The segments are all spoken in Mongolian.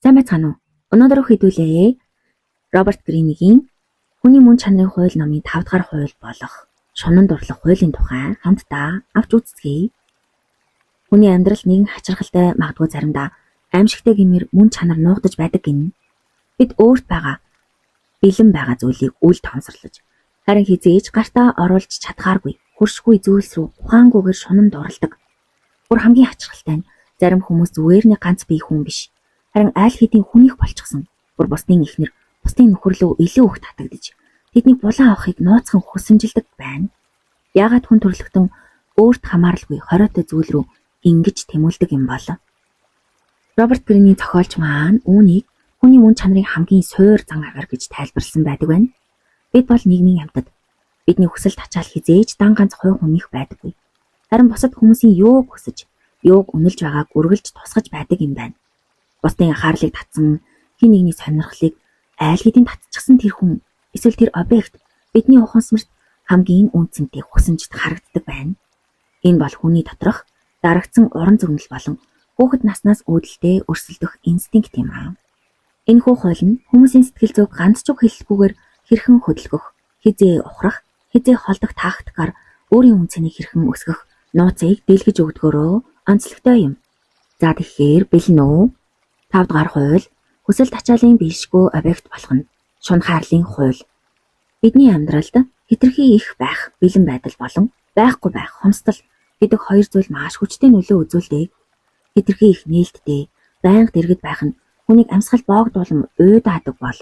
Сайн байцгаана уу? Өнөөдөр хэдүүлээ Роберт Гринийн хүний мөн чанарын хууль номын 5 дахь хууль болох шунан дурлах хуулийн тухай хамтдаа авч үзцгээе. Хүний амьдрал нэгэн хачирхалтай магадгүй заримдаа аимшигтай гэмээр мөн чанар нуугдаж байдаг гин. Бид өөрт байгаа бэлэн байгаа зүйлийг үл тоомсорлож харин хизээж гартаа оруулж чадхааргүй хуршгүй зүйлс рүү ухаангүйгээр шунан дурладаг. Бүр хамгийн хачирхалтай нь зарим хүмүүс зүгээр нэг ганц бие хүн биш. Харин айл хэдийн хүнийх болчихсон. Бүр бусдын ихнэр, бусдын нөхөр лөө илүү их татагдж, тэднийг булан авахыг нууцхан хүсэмжилдэг байна. Яагаад хүн төрлөختөн өөрт хамааралгүй хориотой зүйл рүү ингэж тэмүүлдэг юм бол? Роберт Гринийн зохиолч маань үүнийг хүний мөн чанарын хамгийн суур зан агаар гэж тайлбарласан байдаг байна. Бид бол нийгмийн амьтад. Бидний хүсэл тачаал хизээж дан ганц хувь хүнийх байдаггүй. Харин бусад хүмүүсийн юуг хүсэж, юуг үнэлж байгааг үргэлж тусгаж байдаг юм байна. Бусдын анхаарлыг татсан хин нэгний сонирхлыг айл хэдийн татчихсан тэр хүн эсвэл тэр объект бидний ухамсарт хамгийн үнцэнтэй хүсэмжид харагддаг байна. Энэ бол хүний доторх дарагдсан уран зөгнөл болон хүүхэд наснаас үүдэлтэй өрсөлдөх инстинкт юм аа. Энэхүү хууль нь хүмүүсийн сэтгэл зүйг ганц ч үг хэллэггүйгээр хэрхэн хөдөлгөх, хизээ ухрах, хизээ холдох тактикаар өөрийн үнцнийг хэрхэн өсгөх нууцыг дэлгэж өгдгөөрөө онцлогтой юм. За тэгэхээр бэлэн үү? 5 дахь хууль хүсэл тачаалын биешгүй объект болох нь шунхаарлын хууль. Бидний амьдралд хэтэрхий их байх бэлэн байдал болон байхгүй байх хомсдол гэдэг хоёр зүйл маш хүчтэй нөлөө үзүүлдэг. Хэтэрхий их нээлттэй байнга дэргэд байх нь хүнийг амьсгал боогдуулан уйдаадаг бол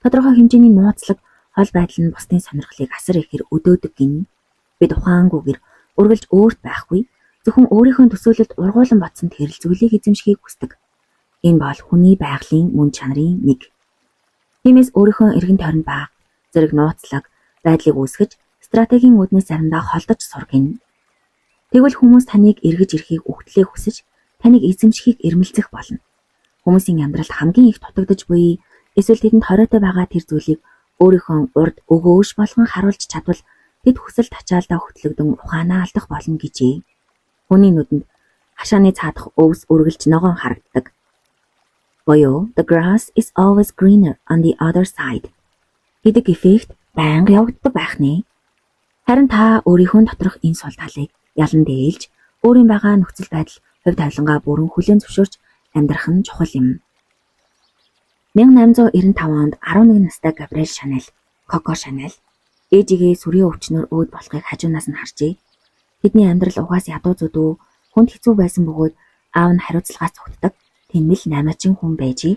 тодорхой хэмжээний нууцлаг хол байдал нь бусдын сонирхлыг асар ихээр өдөөдөг гин. Бид ухаангүйгээр үргэлж өөрт байхгүй зөвхөн өөрийнхөө төсөөлөлд ургуулan батсан тэрэл зүйлийг эзэмшихийг хүсдэг. Энэ бол хүний байгалийн мөн чанарын нэг. Тиймээс өөрийнхөө эргэн тойронд баг зэрэг нууцлаг байдлыг үүсгэж стратегийн үүднээс заримдаа холдож сургана. Тэгвэл хүмүүс таныг эргэж ирэхийг өгтлээ хүсэж таныг эзэмшихийг эрмэлзэх болно. Хүмүүсийн амьдралд хамгийн их дутагдж буй эсвэл тэдэнд хориотой байгаа тэр зүйлийг өөрийнхөө урд өгөөш болгон харуулж чадвал тэд хүсэл тачаалдаа хөтлөгдөн ухаанаа алдах болно гэжээ. Хүний нүдэнд хашааны цаадах өвс үргэлж ногоон харагддаг. Боёо, the grass is always greener on the other side гэдэг эффект байнга явагддаг байх нэ. Харин та өөрийнхөө доторх энэ сул талыг ялан дээлж, өөрийн байгаа нөхцөл байдал хувь тавилангаа бүрэн хүлээн зөвшөөрч амьдрах нь чухал юм. 1895 онд 11 настай Габриэл Шанель, Коко Шанель ээжигээ сүрийн өвчнөр өөд болохыг хажуунаас нь харжээ. Тэдний амьдрал угаас ядуу зүдүү хүнд хэцүү байсан бөгөөд аав нь хариуцлагаас цогтдаг тэнмэл наймаачин хүн байжээ.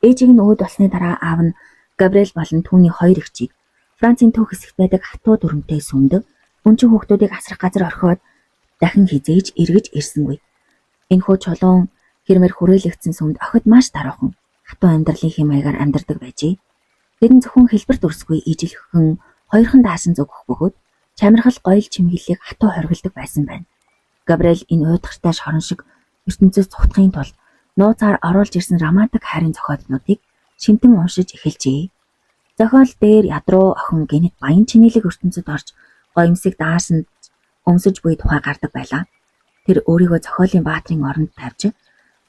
Ээжийг нь өөд болсны дараа аав нь Габриэл болон түүний хоёр эгчийг Францын төв хэсэгт байдаг хатуу дүрмтэй сүмд өнчин хүүхдүүдийг асрах газар орхиод дахин хизээж эргэж ирсэнгүй. Энэхүү чулуун хэрмэр хүрээлэгдсэн сүмд охид маш даруухан хатуу амьдралын хэм маягаар амьдардаг байжээ. Тэрэн зөвхөн хэлбэрт өрсгүй ижилхэн хоёрхан даасан зүгөх бөгөөд чамирхал гоёл чимгэлийг хатуу хоригддаг байсан байна. Габриэл энэ уйдгартай шорон шиг ертөнцөөс цухтахын тулд нууцаар оруулж ирсэн романтик хайрын зохиолнуудыг шимтэн уншиж эхэлжээ. Зохиол дээр ядруу охин гинэт баян чинэлэг ертөнцид орж гоёмсыг даасан өмсөж буй тухай гардаг байлаа. Тэр өөрийгөө зохиолын баатрын оронд тавьж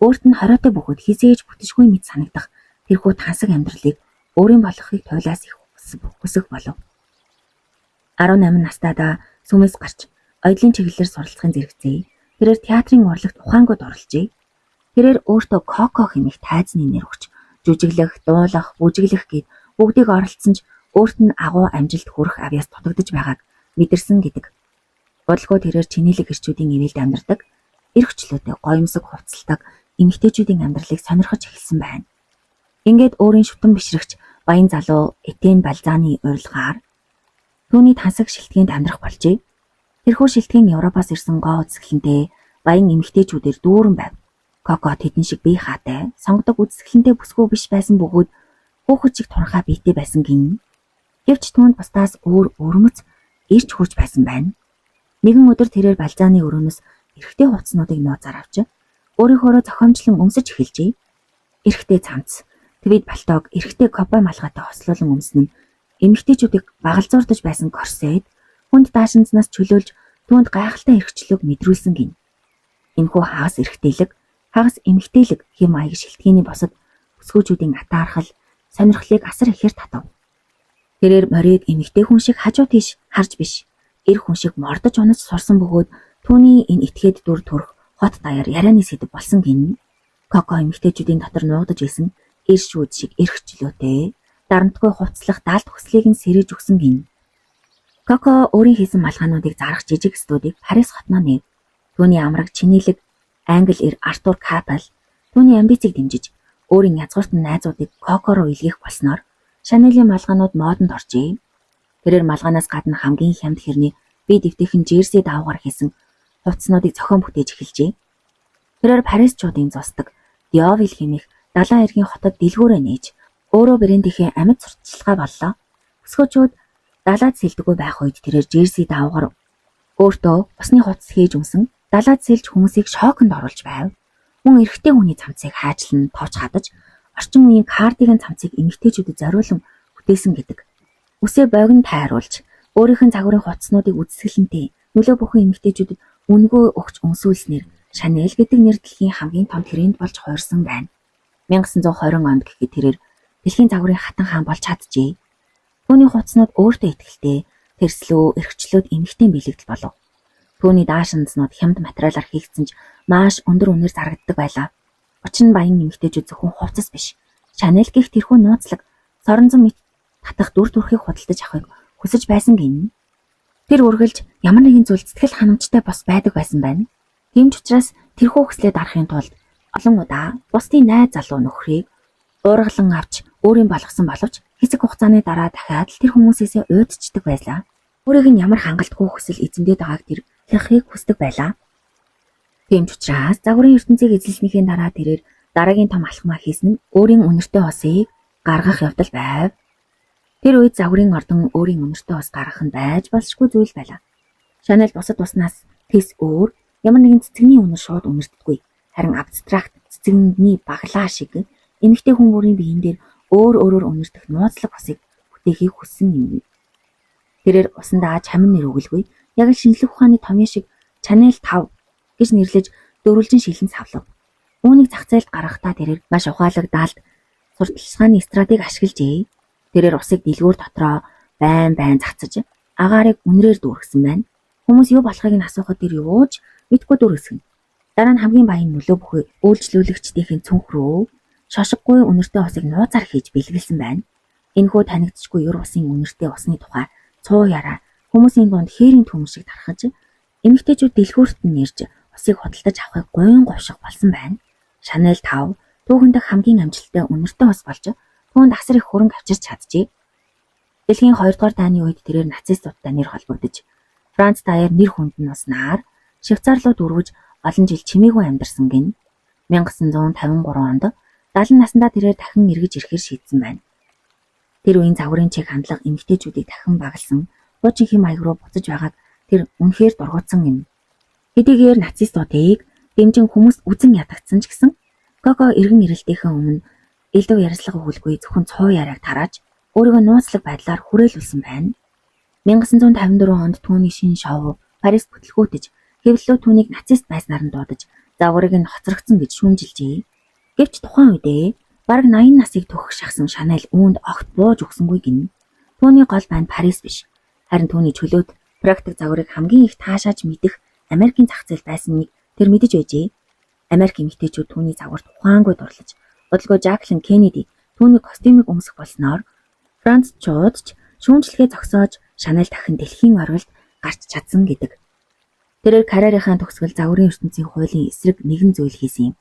өөрт нь хориотой бөгөөд хизээж бүтшгүй мэт санагдах тэрхүү тансаг амьдралыг өөрийн болгохыг туйлаас их хүсэх болов. 18 настайдаа сүмээс гарч оёдлын чиглэлээр суралцахын зэрэгцээ. Тэрээр театрын урлагт ухаангууд оролцжээ. Тэрээр өөртөө Коко хэмээх тайзны нэр өгч жүжиглэх, дуулах, бүжиглэх гээд бүгдийг оролцсон ч өөрт нь агуу амжилт хүрэх авьяас дутагдж байгааг мэдэрсэн гэдэг. Бодлогоо тэрээр чинэлэг гэрчүүдийн ивэлд амьдардаг, эрхчлөөтэй гоёмсог хувцалдаг эмэгтэйчүүдийн амьдралыг сонирхож эхэлсэн байна. Ингээд өөрийн шүтэн бишрэгч баян залуу Этен Балзаны урилгаар түүний тансаг шилтгэнд амьдрах болжээ. Тэрхүү шилтгэн Европоос ирсэн гоо үзэсгэлэнтэй баян эмэгтэйчүүдээр дүүрэн байв. Коко тэдэн шиг бие хаатай, сонгодог үзэсгэлэнтэй бүсгүй биш байсан бөгөөд хүүхэд шиг турхаа биетэй байсан гин. Гэвч түүнд бусдаас өөр өрмөц ирч хурж байсан байна. Нэгэн өдөр тэрээр Балзаны өрөөнөөс эрэгтэй хувцснуудыг нууцаар авч өөрийнхөөрөө зохиомжлон өмсөж эхэлжээ. Эрэгтэй цамц, твид балтоог эрэгтэй ковбой малгайтай хослуулан өмснө нь эмэгтэйчүүдийг багалзуурдаж байсан корсет хүнд даашинзнаас чөлөөлж түүнд гайхалтай эрхчлөөг мэдрүүлсэн гин. Энэхүү хагас эрэгтэйлэг, хагас эмэгтэйлэг хэм маяг шилтгэний босод өсгөөчүүдийн атаархал сонирхлыг асар ихээр татав. Тэрээр морийг эмэгтэй хүн шиг хажуу тийш харж биш, эр хүн шиг мордож унаж сурсан бөгөөд түүний энэ этгээд дүр төрх хот даяар ярианы сэдэв болсон гин. Коко эмэгтэйчүүдийн дотор нуугдаж исэн эр шүүд шиг эрхчлөөтэй, дарамтгүй хувцлах даалт хүслийг нь сэрэж өгсөн гин. Коко өөрийн хийсэн малгаануудыг зарах жижиг студийг Парис хотноо нэв. Түүний амраг чинэлэг англи эр Артур Капел түүний амбицыг дэмжиж өөрийн язгууртан найзуудыг Коко руу илгээх болсноор Шанелийн малгаанууд модонд оржээ. Тэрээр малгаанаас гадна хамгийн хямд хэрний бие дэвтэйхэн жерси даавгаар хийсэн хувцснуудыг зохион бүтээж эхэлжээ. Тэрээр Парисчуудын зусдаг Диовил хэмээх далайн эргийн хотод дэлгүүрээ нээж өөрөө брэндийнхээ амьд сурталчилгаа боллоо. Өсгөөчүүд далаад сэлдэггүй байх үед тэрээр жерси даавгаар өөртөө усны хувцас хийж өмсөн далаад сэлж хүмүүсийг шоконд оруулж байв. Мөн эрэгтэй хүний цамцыг хайжлан товч хадаж орчин үеийн кардиган цамцыг эмэгтэйчүүдэд зориулан бүтээсэн гэдэг. Үсээ богино тайруулж өөрийнх нь загварын хувцснуудыг үзэсгэлэнтэй нөлөө бүхэн эмэгтэйчүүдэд үнгөө өгч өмсүүлснээр Шанель гэдэг нэр дэлхийн хамгийн том тренд болж хуурсан байна. 1920 онд гэхэд тэрээр дэлхийн загварын хатан хаан болж чаджээ. Түүний хувцснууд өөртөө ихтэй тэрслүү эрхчлөөд эмэгтэй бэлэгдэл болов. Түүний даашинзнууд хямд материалаар хийгдсэн ч маш өндөр үнээр зарагддаг байлаа. Учир нь баян эмэгтэйчүүд зөвхөн хувцас биш. Шанель гэх тэрхүү нууцлаг соронзон мэт татах дүр төрхийг худалдаж авахыг хүсэж байсан гин. Тэр үргэлж ямар нэгэн зүйл сэтгэл ханамжтай бос байдаг байсан байна. Тийм ч учраас тэрхүү хүслээ дарахын тулд олон удаа бусдын найз залуу нөхрийг уургалан авч өөрийн болгосон боловч хэсэг хугацааны дараа дахиад л тэр хүмүүсээсээ уйдчдаг байлаа. Өөрийг нь ямар хангалтгүй хүсэл эзэмдээд байгааг тэр хяхахыг хүсдэг байлаа. Тийм ч учраас загварын ертөнцийг эзэлснийхээ дараа тэрээр дараагийн том алхмаа хийсэн нь өөрийн үнэртэй усыг гаргах явдал байв. Тэр үед загварын ордон өөрийн үнэртэй ус гаргах нь байж болшгүй зүйл байлаа. Шанель бусад уснаас тэс өөр ямар нэгэн цэцэгний үнэр шууд үнэрддэггүй. Харин абстракт цэцэгний баглаа шиг эмэгтэй хүн бүрийн биеийн дээр өөр өөрөөр үнэрдэх нууцлаг усыг бүтээхийг хүссэн юм. Тэрээр усандаа чамин нэр өгөлгүй яг л шинжлэх ухааны томьёо шиг Channel 5 гэж нэрлэж дөрвөлжин шилэн савлав. Үүнийг зах зээлд гаргахдаа тэрээр маш ухаалагдалд сурталчилгааны стратеги ашиглажээ. Тэрээр усыг дэлгүүр дотроо байн цацаж агаарыг үнрээр дүүргэсэн байна. Хүмүүс юу болохыг нь асуухад тэр юуж мэдгүй дүүргэсэн. Дараа нь хамгийн баян нөлөө бүхий үйлчлүүлэгчдийн цүнх рүү шошиггүй үнэртэй усыг нууцаар хийж бэлгэлсэн байна. Энэхүү танигдчихгүй юр усын үнэртэй усны тухай цуу яраа хүмүүсийн дунд хээрийн төмөр шиг тархаж эмэгтэйчүүд дэлгүүрт нь нэрж усыг худалдаж авахыг гойн говших болсон байна. Шанель 5 түүхэндээ хамгийн амжилттай үнэртэй ус болж түүнд асар их хөрөнгө авчирч чаджээ. Дэлхийн 2 дугаар дайны үед тэрээр нацистуудтай нэр холбогдож Франц даяар нэр хүндэн уснаар Швейцар руу дөрвөж олон жил чимээгүй амьдарсан гин. 1953 онд 70 наснда тэрээр дахин эргэж ирэхээр шийдсэн байна. Тэр үеийн загварын чиг хандлага эмэгтэйчүүдийг дахин багалсан хуучин хэм маяг руу буцаж байгааг тэр үнэхээр дургуутсан юм. Хэдийгээр нацистуудыг дэмжин хүмүүс үзэн ядагдсан ч гэсэн Коко эргэн ирэлтийнхээ өмнө элдв ярилцлага өгүүлгүй зөвхөн цуу яриаг тарааж өөрийгөө нууцлаг байдлаар хүрээлүүлсэн байна. 1954 онд түүний шинэ шоу Парис бүтлгүүтэж хэвлэлөө түүнийг нацист байснаар нь дуудаж загварыг нь хоцрогдсон гэж шүүмжилжээ. Гэвч тухайн үедээ бараг 80 насыг төгөх шахсан Шанель үүнд огт бууж өгсөнгүй гин. Түүний гол байн Парис биш. Харин түүний чөлөөт практик загварыг хамгийн их таашааж мэдэх Америкийн зах зээл байсныг тэр мэдэж байжээ. Америк эмэгтэйчүүд түүний загварт ухаангүй дурлаж, бодлого Жаклин Кеннеди түүний костюмыг өмсөх болсноор Францчууд ч шүүмжлэгээ зогсоож Шанель дахин дэлхийн оргилд гарч чадсан гэдэг. Тэрээр карьерийнхаа төгсгөл загварын ертөнцийн хуулийн эсрэг нэгэн зүйл хийсэн юм.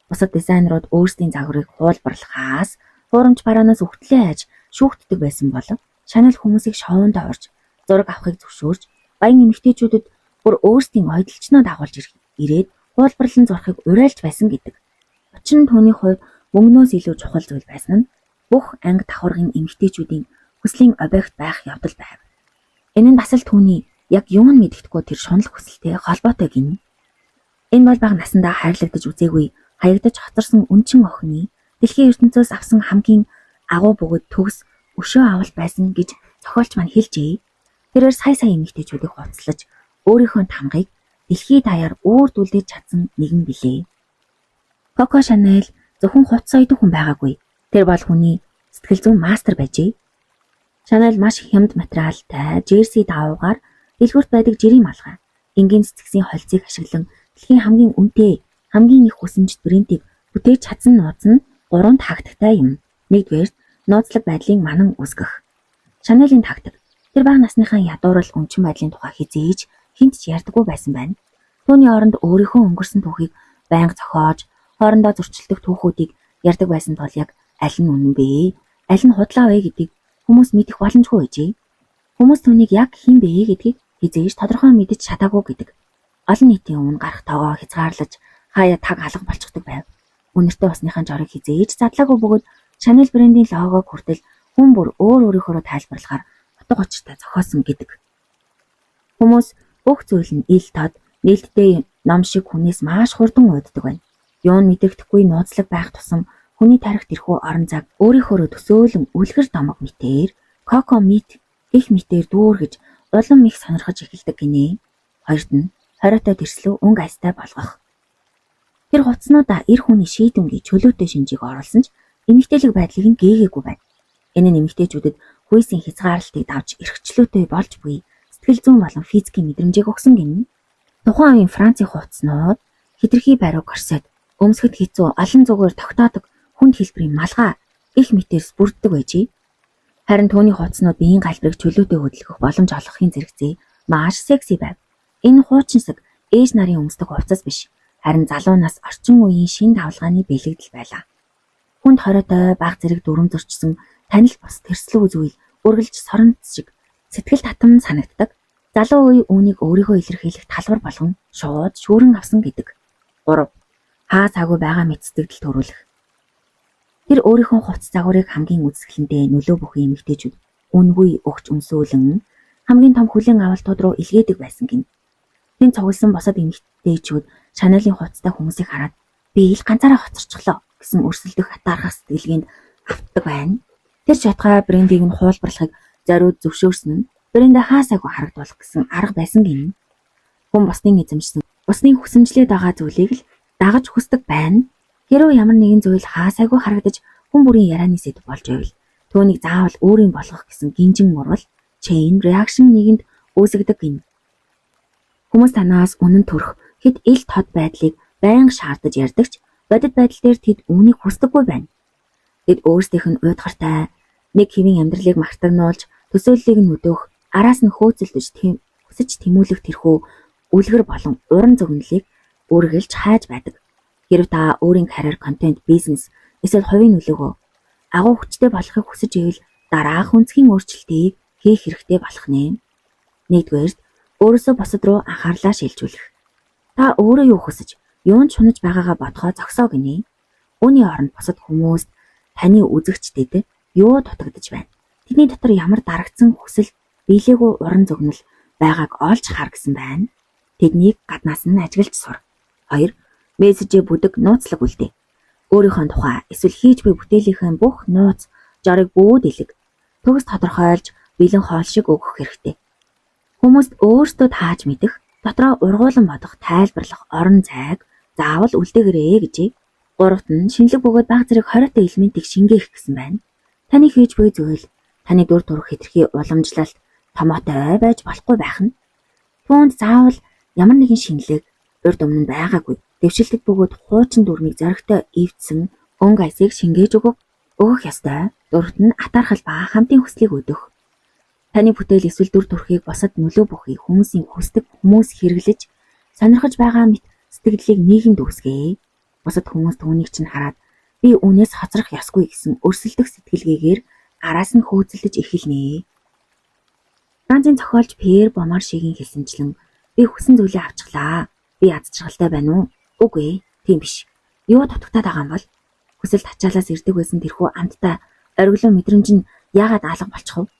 Бусад дизайнерууд өөрсдийн загварыг хуулбарлахаас хуурамч бараанаас өгтлээ айж шүүхтдэг байсан бол Шанель хүмүүсийг шоунд орж зураг авахыг зөвшөөрч баян эмэгтэйчүүдэд бүр өөрсдийн ойдолчноо дагуулж ирээд хуулбарлан зурхыг уриалж байсан гэдэг. Учир нь түүний хувьд мөнгнөөс илүү чухал зүйл байсан нь бүх анги давхаргын эмэгтэйчүүдийн хүслийн объект байх явдал байв. Энэ нь бас л түүний яг юун мэддэхгүй тэр шунал хүсэлтэй холбоотой гин. Энэ бол бага насандаа хайрлагдаж үзээгүй хаягдаж хоцорсон өнчин охины дэлхийн ертөнцөөс авсан хамгийн агуу бөгөөд төгс өшөө авалт байсан гэж зохиолч маань хэлжээ. Тэрээр сая эмэгтэйчүүдийг хувцлаж өөрийнхөө тамгыг дэлхий даяар үүрдүүлж чадсан нэгэн билээ. Коко Шанель зөвхөн хувцас ойд хүн байгаагүй. Тэр бол хүний сэтгэл зүйн мастер байжээ. Шанель маш хямд материалтай жерси даавуугаар дэлгүүрт байдаг жирийн малгай, энгийн цэцгсийн холцыг ашиглан дэлхийн хамгийн үнэтэй, хамгийн их хүсэмжит брендийг бүтээж чадсан нууц нь 3 тактиктай юм. Нэгдүгээр, нууцлаг байдлын манан үүсгэх. Шанелийн тактик. Тэр бага насныхаа ядуурл өмчин байдлын тухай хизээж хинт ч ярьдаггүй байсан байна. Түүний оронд өөрийнхөө өнгөрсөн түүхийг байнга зохиож, хоорондоо зөрчилдөг түүхүүдийг ярьдаг байсан тул яг аль нь үнэн бэ? Аль нь худлаа вэ гэдгийг хүмүүс мэдэх боломжгүй байжээ. Хүмүүс түүнийг яг хэн бэ гэдгийг хизээж тодорхой мэдэж чадаагүй гэдэг. Олон нийтийн өмнө гарах тоогоо хязгаарлаж хаяа таг алга болчихдог байв. Үнэртэй усныхаа жорыг хизээж задлаагүй бөгөөд Шанель брендийн логог хүртэл хүн бүр өөрийнхөө тайлбарлахаар утга учиртай зохиосон гэдэг. Хүмүүс бүх зүйл нь ил тод, нээлттэй ном шиг хүнээс маш хурдан ууддаг байна. Юун мэдэгдэхгүй нууцлаг байх тусам хүний тарих тэрхүү орон зайг өөрийнхөө төсөөлөн үлгэр домог мэтээр, коко мит их митээр дүүргэж улам их сонирхож эхэлдэг гинэ. Хоёрт нь хориотой тэрслүү өнгө айстай болгох. Тэр хувцснуудаа эр хүний шийдвэнгийн чөлөөтэй шинжийг оруулсан ч эмэгтэйлэг байдлыг нь гээгээгүй байна. Энэ нь эмэгтэйчүүдэд хүйсийн хязгаарлалтыг давж эрхчлөөтэй болж буй сэтгэл зүйн болон физикийн мэдрэмжийг өгсөн гинэ. Тухайн үеийн Францын хувцснууд хэтэрхий бариу корсет, өмсгөд хэцүү олон зүгээр тогтоодог хүнд хэлбэрийн малгай их митээрс бүрддэг байжээ. Харин түүний хувцснууд биеийн галбирыг чөлөөтэй хөдөлгөх боломж олгохын зэрэгцээ маш секси байв. Энэ хуучинсаг ээж нарын өмсдөг хувцас биш, харин залуу нас орчин үеийн шин давлгааны бэлэгдэл байлаа. Хүнд хориотой баг зэрэг дүрм зөрчсөн танил бос тэрслүү зүйл үргэлж соронц шиг сэтгэл татам санагддаг. Залуу үе үүнийг өөрийгөө илэрхийлэх талбар болгон шууд шүүрэн авсан гэдэг. 3. Хаа цагуу байгаа мэт сэтгэл төрүүлэх. Тэр өөрийнхөө хувцас загварыг хамгийн үзэсгэлэнтэй нөлөө бүхий эмэгтэйчүүд үнгүй өгч өмсөөлөн хамгийн том хүлээн авалтууд руу илгээдэг байсан гин. Тэн цугласан босод эмэгтэйчүүд Шанелийн хувцастай хүмүүсийг хараад би ил ганцаараа хоцорчлоо гэсэн өрсөлдөх хатаархах сэтгэлгээнд автдаг байна. Тэр шатгаа брендийг нь хуулбарлахыг зориуд зөвшөөрсөн нь брэндээ хаасайгүй харагдуулах гэсэн арга байсан гин. Хүн бусдын эзэмшсэн, бусдын хүсэмжлээд байгаа зүйлийг л дагаж хүсдэг байна. Хэрвээ ямар нэгэн зүйл хаасайгүй харагдаж хүн бүрийн ярианы сэдв болж байвал түүнийг заавал өөрийн болгох гэсэн гинжин мурвал chain reaction нэгэнд үүсгдэг гин. Хүмүүс танаас үнэн төрөх хэд ил тод байдлыг байнга шаардаж ярьдагч бодит байдал дээр тэд үүнийг хүсдэггүй байна. Тэд өөрсдийнх нь уйдгартай нэг хэвийн амьдралыг мартагнуулж төсөөллийг нь өдөөх, араас нь хөөцөлдөж хүсэж тэмүүлэх тэрхүү үлгэр болон уран зөгнөлийг үргэлж хайж байдаг. Хэрв та өөрийн карьер, контент, бизнес эсвэл хувийн нөлөөгөө агуу хүчтэй болохыг хүсэж ивэл дараах үнцгийн өөрчлөлтийг хийх хэрэгтэй болох нэ. Нэгдүгээр, өөрөөсөө босод руу анхаарлаа шилжүүлэх. Та өөрөө юу хүсэж, юунд чунаж байгаагаа бодохоо зогсоо гинэ. Үүний оронд бусад хүмүүст таны үзэгчдэд юу дутагдж байна? Тэдний дотор ямар дарагдсан хүсэл, биелээгүй уран зөгнөл байгааг олж хар гэсэн байна. Тэднийг гаднаас нь ажиглаж сур. 2. Мессежээ бүдэг нууцлаг үлдээ. Өөрийнхөө тухай эсвэл хийж буй бүтээлийнхээ бүх нууц, жорыг бүүд илэг. Төгс тодорхойлж, бэлэн хоол шиг өгөх хэрэгтэй. Хүмүүст өөрсдөө тааж мэдэх, дотроо ургуулan бодох, тайлбарлах орон зайг заавал үлдээгээрэй гэжээ. 3-т нь шинэлэг бөгөөд баг зэрэг хориотой элементийг шингээх гэсэн байна. Таны хийж буй зүйл, таны дүр төрх хэтэрхий уламжлалт томоотой байж болохгүй байх нь. Түүнд заавал ямар нэгэн шинэлэг урд өмнө нь байгаагүй. Дэвшилтэд бөгөөд хуучин дүрмийг зоригтой эвдсэн өнгө айсыг шингээж өгөх ёстой. 4-т нь атаархал ба хамтын хүслийг өдөх. Таны бүтээл эсвэл дүр төрхийг босод нөлөө бүхий хүмүүсийн хүсдэг хүмүүс хэрэглэж сонирхож байгаа мэт сэтгэлдлийг нийгэмд үүсгэе. Бусад хүмүүс түүнийг чинь хараад би үнээс хоцрох ёсгүй гэсэн өрсөлдөх сэтгэлгээгээр араас нь хөөцөлдөж эхэлнэ. Францын зохиолч Пьер Бомаршигийн хэлсэнчлэн би хүссэн зүйлээ авчихлаа. Би ядчгалтай байна уу? Үгүй, тийм биш. Юу дутагтаад байгаа юм бол хүсэлт ачаалаас ирдэг байсан тэрхүү амттай ориглоо мэдрэмж нь яагаад алга болчих вэ?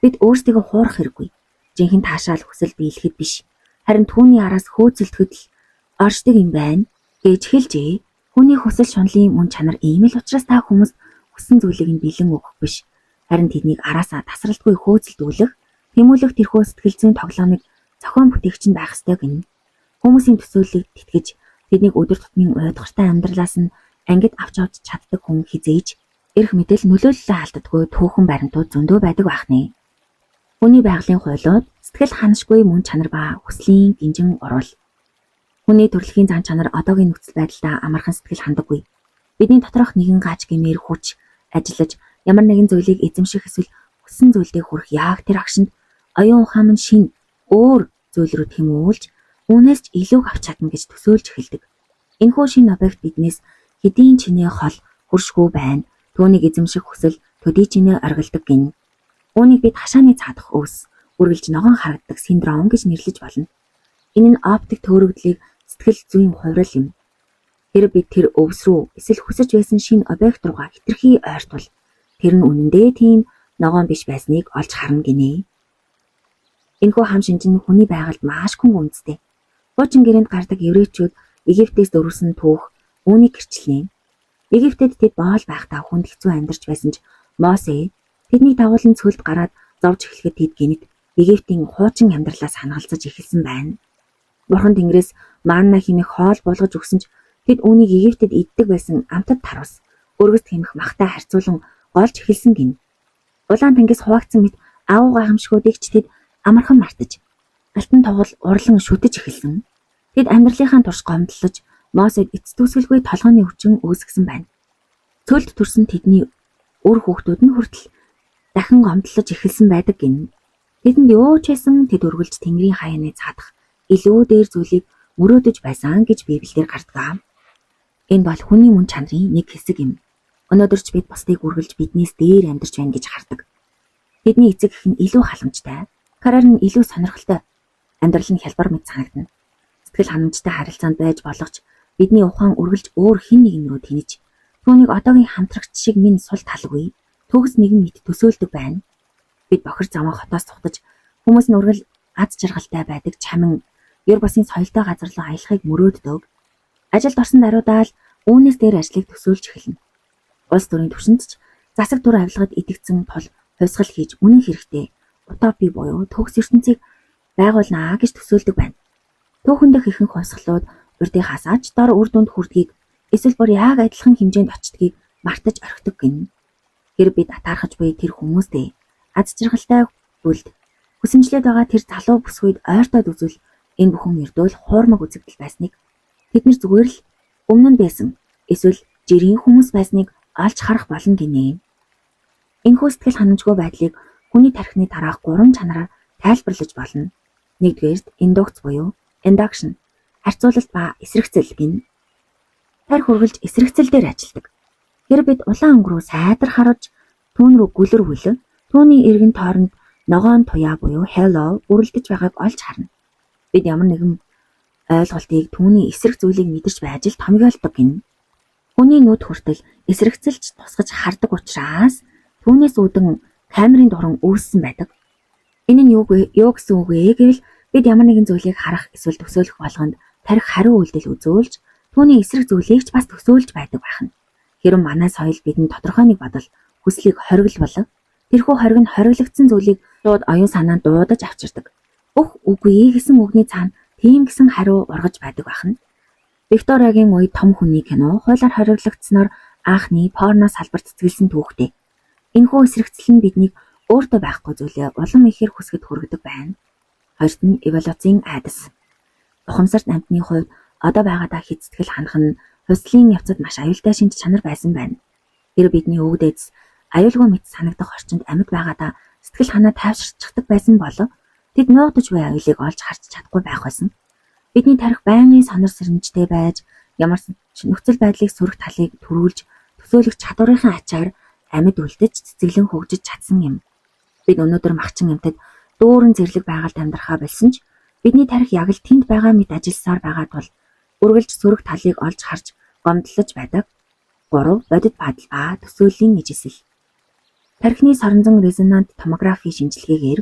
Бид өөрсдийгөө хуурах хэрэггүй. Жинхэнэ таашаал хүсэл биелэхэд биш. Харин түүний араас хөөцөлдөхөд л оршдог юм байна гэж хэлжээ. Хүний хүсэл шунлын мөн чанар ийм л учраас та хүмүүс хүссэн зүйлийг нь бэлэн өгөх биш. Харин тэднийг араасаа тасралтгүй хөөцөлдүүлэх, тэмүүлэх тэрхүү сэтгэл зүйн тоглоомыг зохион бүтээгч нь байх ёстой гэнэ. Хүмүүсийн төсөөллийг тэтгэж тэднийг өдөр тутмын уйдгартай амьдралаас нь ангид авч явж чаддаг хүн хизээж Эрх мэдэл нөлөөллөө алддаггүй түүхэн баримтууд зөндөө байдаг бахны. Хүний байгалийн хуулиуд сэтгэл ханашгүй мөн чанар ба хүслийн гинжин орвол. Хүний төрөлхийн зан чанар одоогийн нөхцөл байдлаа амархан сэтгэл хандаггүй. Бидний доторх нэгэн гач гэмээр хүч ажиллаж ямар нэгэн зүйлийг эзэмших эсвэл хүссэн зүйлдээ хүрэх яг тэр агшинд оюун ухаан нь шин өөр зүйл рүү тэмүүлж үүнээс ч илүү авч чадна гэж төсөөлж эхэлдэг. Энэхүү шинэ объект биднээс хэдийн чинээ хол хуршгүй байна. Түүнийг эзэмших хүсэл төдий чинээ оргилдог гин. Үүнийг бид хашааны цаадах өвс, үргэлж ногоон харагддаг синдром гэж нэрлэж болно. Энэ нь оптик төөрөгдлийг сэтгэл зүйн хувирал юм. Хэрэг бид тэр өвс рүү эсвэл хүсэж байсан шинэ объект руугаа хитрхи ойртвол тэр нь үнэндээ тийм ногоон биш байсныг олж харна гинэ. Энэхүү хам шинж нь хүний байгальд маш хүн үндэстэй. Хуучин гэрээнд гардаг еврейчүүд Египтээс дөрвсөн түүх үүнийг гэрчлэнэ. Египтэд тэд боол байхдаа хүнд хэцүү амьдарч байсан ч Мосе тэднийг дагуулan цөлд гараад зовж эхлэхэд тэд гинэд Египтийн хуучин амьдралаас хангалзаж эхэлсэн байна. Бурхан Тэнгэрээс манна хэмээх хоол болгож өгсөн ч тэд үүнийг Египтэд иддэг байсан амтад тарвас, өргөст хэмэх махтай харьцуулан голж эхэлсэн гин. Улаан тэнгис хуваагдсан мэт агуу гайхамшгуудыг ч тэд амархан мартаж, алтан тоглол урлан шүтэж эхэлсэн. Тэд амьдралынхаа турш гомдлож Мосед эцэс дүүсгэлгүй толгойн өвчин үүсгэсэн байна. Цөлд төрсөн тэдний үр хүүхдүүд нь хүртэл дахин гомдлож эхэлсэн байдаг гин. Тэдэнд юу ч байсан тэд өргөлж Тэнгэрийн хаяаны цаадах илүү дээр зүйлийг мөрөөдөж байсан гэж Библиэлд гардаг. Энэ бол хүний мөн чанарын нэг хэсэг юм. Өнөөдөр ч бид бусдыг үргэлж биднээс дээр амьдарч байна гэж хардаг. Тэдний эцэг эх нь илүү халамжтай, карьер нь илүү сонирхолтой, амьдрал нь хялбар мэт санагдана. Сэтгэл ханамжтай харилцаанд байж болох ч бидний ухаан үргэлж өөр хэн нэгэн рүү тэнэж түүнийг одоогийн хамтрагч шиг минь сул талгүй төгс нэгэн мэт төсөөлдөг байна. Бид бохир замаа хотоос цухтаж хүмүүс нь үргэлж аз жаргалтай байдаг чамин ер бусын соёлтой газар руу аялахыг мөрөөддөг. Ажилд орсон даруйдаа л үүнээс дээр ажлыг төсөөлж эхэлнэ. Улс төрийн түвшинд ч засаг дур авилгад идэгцэн тул хувьсгал хийж үнэн хэрэгтэй утопи буюу төгс ертөнцийг байгуулнаа гэж төсөөлдөг байна. Түүхэн дэх ихэнх хувьсгалууд урдынхаасаа ч дор үр дүнд хүрдгийг эсвэл бүр яг адилхан хэмжээнд очдгийг мартаж орхидог гин. Хэрэг бид атаархаж буй тэр хүмүүстэй аз жаргалтай бүлд хүсэмжлээд байгаа тэр залуу бүсгүйд ойртоод үзвэл энэ бүхэн эрдүүл хуурмаг үзэгдэл байсныг тэд нар зүгээр л өмнө нь байсан эсвэл жирийн хүмүүс байсныг олж харах болно гинэ. Энэхүү сэтгэл ханамжгүй байдлыг хүний тархины дараах 3 чанараар тайлбарлаж болно. Нэгдүгээрт индукц буюу induction, харьцуулалт ба эсрэгцэл гин. Тархи үргэлж эсрэгцэл дээр ажилладаг. Хэрэг бид улаан өнгөрөө сайдар харж түүн рүү гүлэрвөл түүний эргэн тойронд ногоон туяа буюу hello үргэлдэж байгааг олж харна. Бид ямар нэгэн ойлголтыг түүний эсрэг зүйлийг мэдэрч байж л томьёолдог гин. Хүний нүд хүртэл эсрэгцэлж тусгаж хардаг учраас түүнээс үүдэн камерын дуран үүссэн байдаг. Энэ нь юу гэсэн үг вэ гэвэл бид ямар нэгэн зүйлийг харах эсвэл төсөөлөх болгонд тарих хариу үйлдэл үзүүлж түүний эсрэг зүйлийг ч бас төсөөлж байдаг байна. Хэрэв манай соёл бидэнд тодорхой нэг бодол хүслийг хориглол тэрхүү хориг нь хориглогдсон зүйлийг шууд оюун санаанд дуудаж авчирдаг. Бүх үгүй гэсэн үгний цаана тийм гэсэн хариу ургаж байдаг байна. Викториагийн үед том хүний кино хуулиар хориглогдсноор анхны порно салбар цэцгэлсэн түүхтэй. Энэхүү эсрэгцэл нь биднийг өөртөө байхгүй зүйлээ улам ихээр хүсгэд хүргэдэг байна. Хоёрт нь эволюцийн айдас. Ухамсарт амьтны хувьд одоо байгаадаа хэд сэтгэл ханах нь хувьслын явцад маш аюултай шинж чанар байсан байна. Тэр бидний өвөг дээдс аюулгүй мэт санагдах орчинд амьд байгаадаа сэтгэл ханаа тайвширчдаг байсан болов тэд нуугдаж буй аюулыг олж харж чадахгүй байх байсан. Бидний тарих байнгын сонор сэрэмжтэй байж ямар ч нөхцөл байдлыг сүрэх талыг төрүүлж төсөөлөх чадварынхаа ачаар амьд үлдэж цэцэглэн хөгжиж чадсан юм. Бид өнөөдөр махчин амьтад дүүрэн зэрлэг байгальд амьдрахаа болсон ч бидний тарих яг л тэнд байгаа мэт ажилласаар байгаа тул үргэлж сүрэг талыг олж харж гомдлож байдаг. 3. Бодит бадал ба төсөөллийн ижил. Тархины соронзон резонант томографи шинжилгээгээр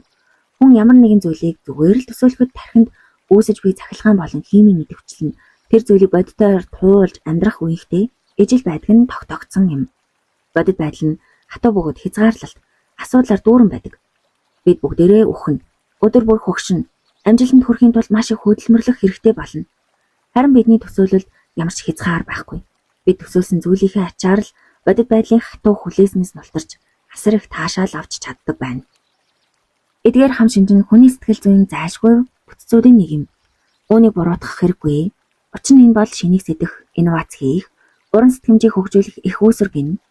хүн ямар нэгэн зүйлийг зүгээр л төсөөлөхөд тархинд үүсэж буй цахилгаан болон химийн идэвхжил нь тэр зүйлийг бодитоор туулж амьдрах үеийнхтэй ижил байдаг нь тогтоогдсон юм. Бодит байдал нь хатуу бөгөөд хязгаарлалт, асуудлаар дүүрэн байдаг. Бид бүгдээрээ үхэн, өдөр бүр хөгшин, амжилтанд хүрэхийн тулд маш их хөдөлмөрлөх хэрэгтэй болно. Харин бидний төсөөлөлд ямар ч хязгаар байхгүй. Бид төсөөлсөн зүйлийнхээ ачаар л бодит байдлын хатуу хүлээснээс нултарч асар их таашаал авч чаддаг байна. Эдгээр хам шинж нь хүний сэтгэл зүйн зайлшгүй бүтцүүдийн нэг юм. Үүнийг буруутгах хэрэггүй. Учир нь энэ бол шинийг сэтэх, инновац хийх, уран сэтгэмжийг хөгжүүлэх их үүсвэр гин.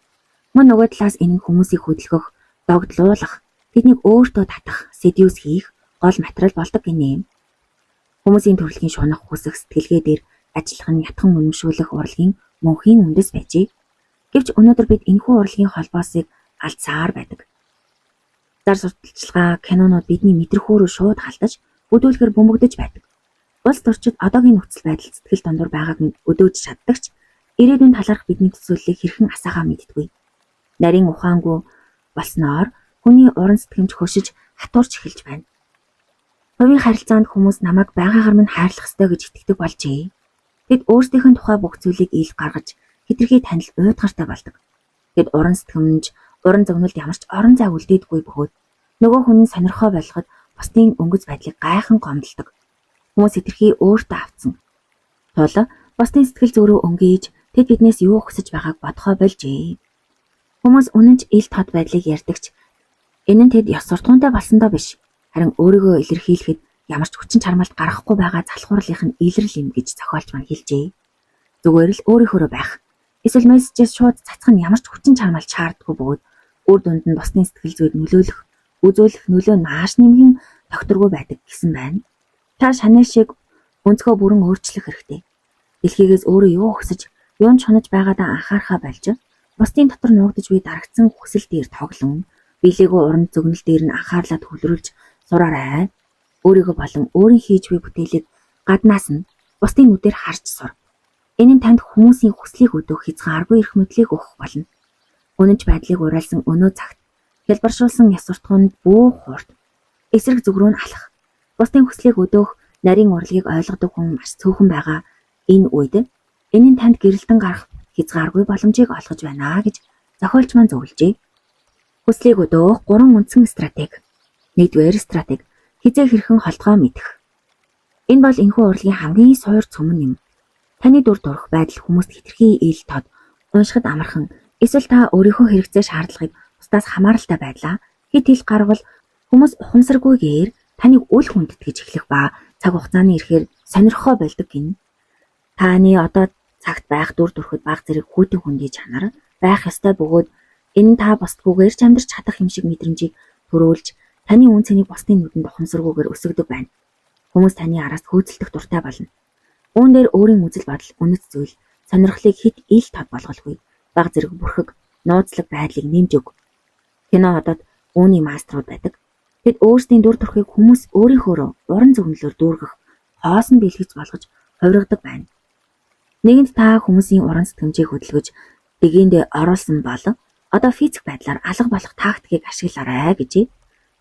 Мөн нөгөө талаас энэ хүмүүсийг хөдөлгөх, догдлуулах, тэднийг өөртөө татах, seduce хийх гол материал болдог гинэ. Хүмүүсийн төрөлхийн шунах хүсэх сэтгэлгээ дээр ажиллах нь ятхан үнэмшүүлэх урлагийн мөнхийн үндэс байжээ. Гэвч өнөөдөр бид энэхүү урлагийн холбоосыг алдсаар байдаг. Зар сурталчилгаа, кинонууд бидний мэдрэмхүүрөө шууд халдаж, бүдүүлгээр бөмбөгдөж байдаг. Улс төрчид одоогийн нөхцөл байдал сэтгэл дундуур байгааг нь өдөөж чаддагч ирээдүйн талаарх бидний төсөөллийг хэрхэн асаахаа мэддэггүй. Нарийн ухаангүй болсноор хүний уран сэтгэмж хөшиж хатуурч эхэлж байна. Хувийн харилцаанд хүмүүс намайг байгаагаар минь хайрлах ёстой гэж итгэдэг болжээ. Тэд өөрсдийнх нь тухай бүх зүйлийг ил гаргаж хэтэрхий танил уйдгартай болдог. Тэд уран сэтгэмж, уран зөгнөлд ямарч орон зай үлдээдгүй бөгөөд нөгөө хүний сонирхоо болгоход бусдын өнгөц байдлыг гайхан гомдолдог. Хүмүүс хэтэрхий өөртөө авцсан. Тул бусдын сэтгэл зүйрөө өнгөж тэд биднээс юу хүсэж байгааг бодохоо болжээ. Хүмүүс үнэнч ил тод байдлыг ярьдагч энэ нь тэд ёс суртахуунтай болсондоо биш. Харин өөрийгөө илэрхийлэхэд ямар ч хүчин чармайлт гаргахгүй байгаа залхуурлынх нь илрэл юм гэж зохиолч маань хэлжээ. Зүгээр л өөрийнхөө байх. Эсвэл мессежээс шууд цацах нь ямар ч хүчин чармайлт шаарддаггүй бөгөөд үр дүнд нь бусдын сэтгэл зүйд нөлөөлөх, үзүүлэх нөлөө нь маш нэмхэн тогтворгүй байдаг гэсэн байна. Та шанаа шиг өнцгөө бүрэн өөрчлөх хэрэгтэй. Дэлхийгээс өөрөө юу хүсэж, юу нь чунаж байгаадаа анхаарахаа болж, бусдын дотор нуугдаж буй дарагдсан хүсэл дээр тоглон, биелээгөө уран зөгнөл дээр нь анхаарлаа төвлөрүүлж сураарай. Өөрийгөө болон өөрийн хийж буй бүтээлийг гаднаас нь бусдын нүдээр харж сур. Энэ нь танд хүмүүсийн хүслийг өдөөх хязгааргүй эрх мэдлийг өгөх болно. Үнэнч байдлыг уриалсан өнөө цагт хэлбэршүүлсэн яс суртахуунд бүү хуурд эсрэг зүг рүү нь алах. Бусдын хүслийг өдөөх нарийн урлагийг ойлгодог хүн маш цөөхөн байгаа. Энэ үед энэ нь танд гэрэлтэн гарах хязгааргүй боломжийг олгож байна гэж зохиолч маань зөвлөжээ. Хүслийг өдөөх 3 үндсэн стратеги. 1-р стратеги хизээ хэрхэн холдгоо мэдэх. Энэ бол энэхүү урлагийн хамгийн суур цөмөн юм. Таны дүр төрх байдал хүмүүст хэтэрхий ил тод, уншихад амархан, эсвэл та өөрийнхөө хэрэгцээ шаардлагыг бусдаас хамааралтай байлаа. Хэд хэл гарвал хүмүүс ухамсаргүйгээр таныг үл хүндэтгэж эхлэх ба цаг хугацааны ирэхээр сонирхоо болдог гин. Таны одоо цагт байх дүр төрхөд баг зэрэг хүйтэн хүндий чанар байх ёстой бөгөөд энэ нь та бусдгүйгээр ч амьдарч чадах юм шиг мэдрэмжийг төрүүлж таны үн цэнийг бусдын нүдэнд ухамсаргүйгээр өсгөдөг байна. Хүмүүс таны араас хөөцөлдөх дуртай болно. Үүн дээр өөрийн үзэл бодол, үнэт зүйл, сонирхлыг хэд ил тод болгохгүй. Баг зэрэг бүрхэг, нууцлаг байдлыг нэмж өг. Кино хотод үүний мастерууд байдаг. Тэд өөрсдийн дүр төрхийг хүмүүс өөрийнхөөрөө уран зөгнөлөөр дүүргэх, хоосон бэлгэж болгож хувиргадаг байна. Нэгэнт та хүмүүсийн уран сэтгэмжийг хөдөлгөж дэгэндээ оруулсан бол одоо физик байдлаар алга болох тактикийг ашиглаарай гэжээ.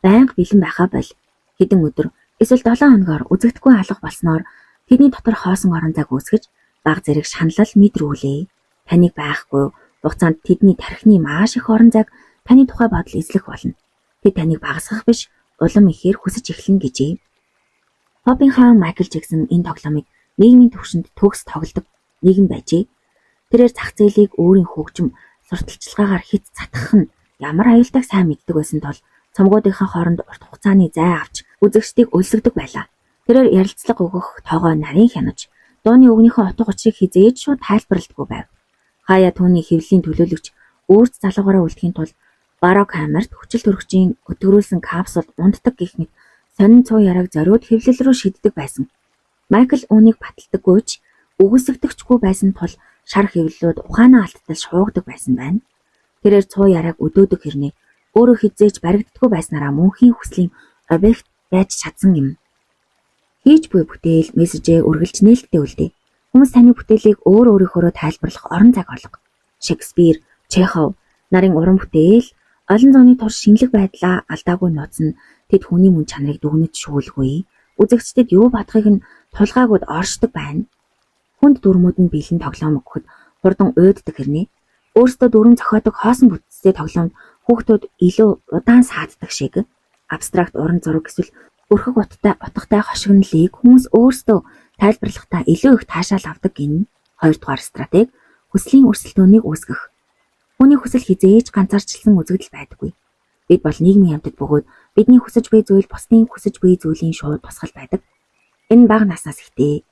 Байнга бэлэн байхаа бол хэдэн өдөр эсвэл 7 хоногоор үзэгдэхгүй алга болсноор тэдний дотор хоосон орон зайг үүсгэж баг зэрэг шаналл мэдрүүлээ. Таныг байхгүй хугацаанд тэдний тархины маш их орон зайг таны тухай бодол эзлэх болно. Тэд таныг багасгах биш, улам ихээр хүсэж эхлэнэ гэжээ. Хоппинг хаан Майкл Жексон энэ тоглоомыг нийгмийн түвшинд төгс тоглодог нэгэн байжээ. Тэрээр зах зээлийг өөрийн хөгжим, сурталчилгаагаар хит цатгах нь ямар аюултайг сайн мэддэг байсан тул цомгуудынхаа хооронд урт хугацааны зай авч үзэгчдийг өлсгдөг байлаа. Тэрээр ярилцлага өгөх тоогоо нарийн хянаж, дууны өгнийхөө утга учирыг хизээж шууд тайлбарладаггүй байв. Хаяа түүний хэвлэлийн төлөөлөгч өөрт залуугаараа үлдэхийн тулд барок камерт хүчил төрөгчийн өтгөрүүлсэн капсулд унддаг гэх мэт сонин цуу яраг зориуд хэвлэл рүү шиддэг байсан. Майкл үүнийг баталдаггүй ч үгүйсгдэгчгүй байсан тул шар хэвлэлүүд ухаанаа алттал шуугдаг байсан байна. Тэрээр цуу яраг өдөөдөг хэрнээ өөрөө хизээж баригддаггүй байснараа мөнхийн хүслийн объект байж чадсан юм. Хийж буй бүтээл мессежээ үргэлж нээлттэй үлдээ. Хүмүүс таны бүтээлийг өөрөөрийнхөө тайлбарлах орон зайг олго. Шекспир, Чехов нарын уран бүтээл олон зууны турш шинэлэг байдлаа алдаагүй нууцна. Тэд хүний мөн чанарыг дүгнэж шүүлгүй. Үзэгчдэд юу бодохыг нь тулгаагууд оршдог байна. Хүнд дүрмүүд нь бэлэн тоглоом өгөхөд хурдан уйддаг хэрнээ. Өөрсдөө дүрм зохиодог хоосон бүтцтэй тоглоомд хүүхдүүд илүү удаан сааддаг шиг абстракт уран зураг эсвэл өрхөг утгатай хошигнолыг хүмүүс өөрсдөө тайлбарлахдаа илүү их таашаал авдаг гин. 2 дугаар стратеги хүслийн өрсөлдөөнийг үүсгэх. Хүний хүсэл хизээж ганцаарчлсан үзэгдэл байдаггүй. Бид бол нийгмийн амьтад бөгөөд бидний хүсэж буй зүйл бусдын хүсэж буй зүйлийн шууд тусгал байдаг. Энэ бага наснаас ихтэй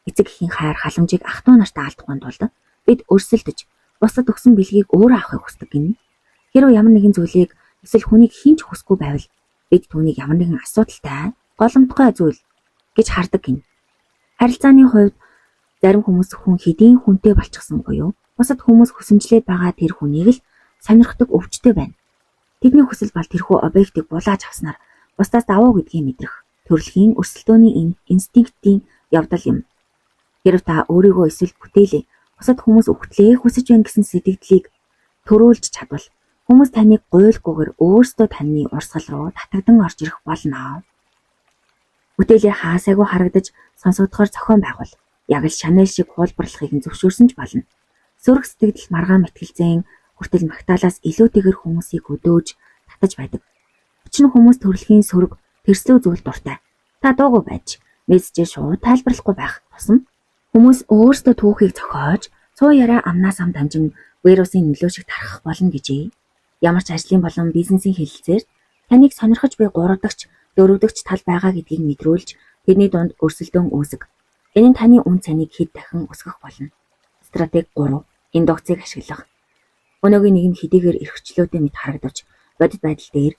эцэг эхийн хайр халамжийг ах トゥ нартай алдахгүй тулд бид өрсөлдөж бусдад өгсөн бэлгийг өөрөө авахыг хүсдэг гин. Хэрвээ ямар нэгэн зүйлийг эсвэл хүнийг хинч хүсэхгүй байвал бид түүнийг ямар нэгэн асуудалтай, голомтгой зүйл гэж хардаг гин. Харилцааны хувьд зарим хүмүүс хүн хэдийн хүнтэй болчихсон буюу бусад хүмүүс хүсэмжлээд байгаа тэр хүнийг л сонирхдог өвчтэй байна. Тэдний хүсэл бол тэрхүү объектыг булааж авснаар бусдаас давуу гэдгийг мэдрэх төрөлхийн өрсөлдөөний инстинктийн явдал юм. Хэрв та өөрийгөө эсвэл бүтээлээ бусад хүмүүс өгтлээ хүсэж байна гэсэн сэтгэлдлийг төрүүлж чадвал хүмүүс таныг гуйлгүйгээр өөрсдөө таны урсгал руу татагдан орж ирэх болно. Бүтээлээ хаасайгүй харагдаж сонсогдохоор зохион байгуул. Яг л Шанель шиг хуулбарлахыг нь зөвшөөрсөн ч болно. Сөрөг сэтгэл маргаан мэтгэлзэн хүртэл магтаалаас илүүтэйгэр хүмүүсийг өдөөж татаж байдаг. Өчнө хүмүүс төрөлхийн сөрөг тэрслүү зүйл дуртай. Та дуугүй байж мессежээр шууд тайлбарлахгүй байх тусам хүмүүс өөрсдөө түүхийг зохиож цуу яриа амнаас ам дамжин вирусын нөлөө шиг тархах болно гэжээ. Ямар ч ажлын болон бизнесийн хэлэлцээр таныг сонирхож буй 3 дахь, 4 дахь тал байгаа гэдгийг мэдрүүлж тэдний дунд өрсөлдөөн үүсэг. Энэ нь таны үн цэнийг хэд дахин өсгөх болно. Стратеги 3. Индукцийг ашиглах. Өнөөгийн нийгэм хэдийгээр эрхчлөөтэй мэт харагдаж бодит байдал дээр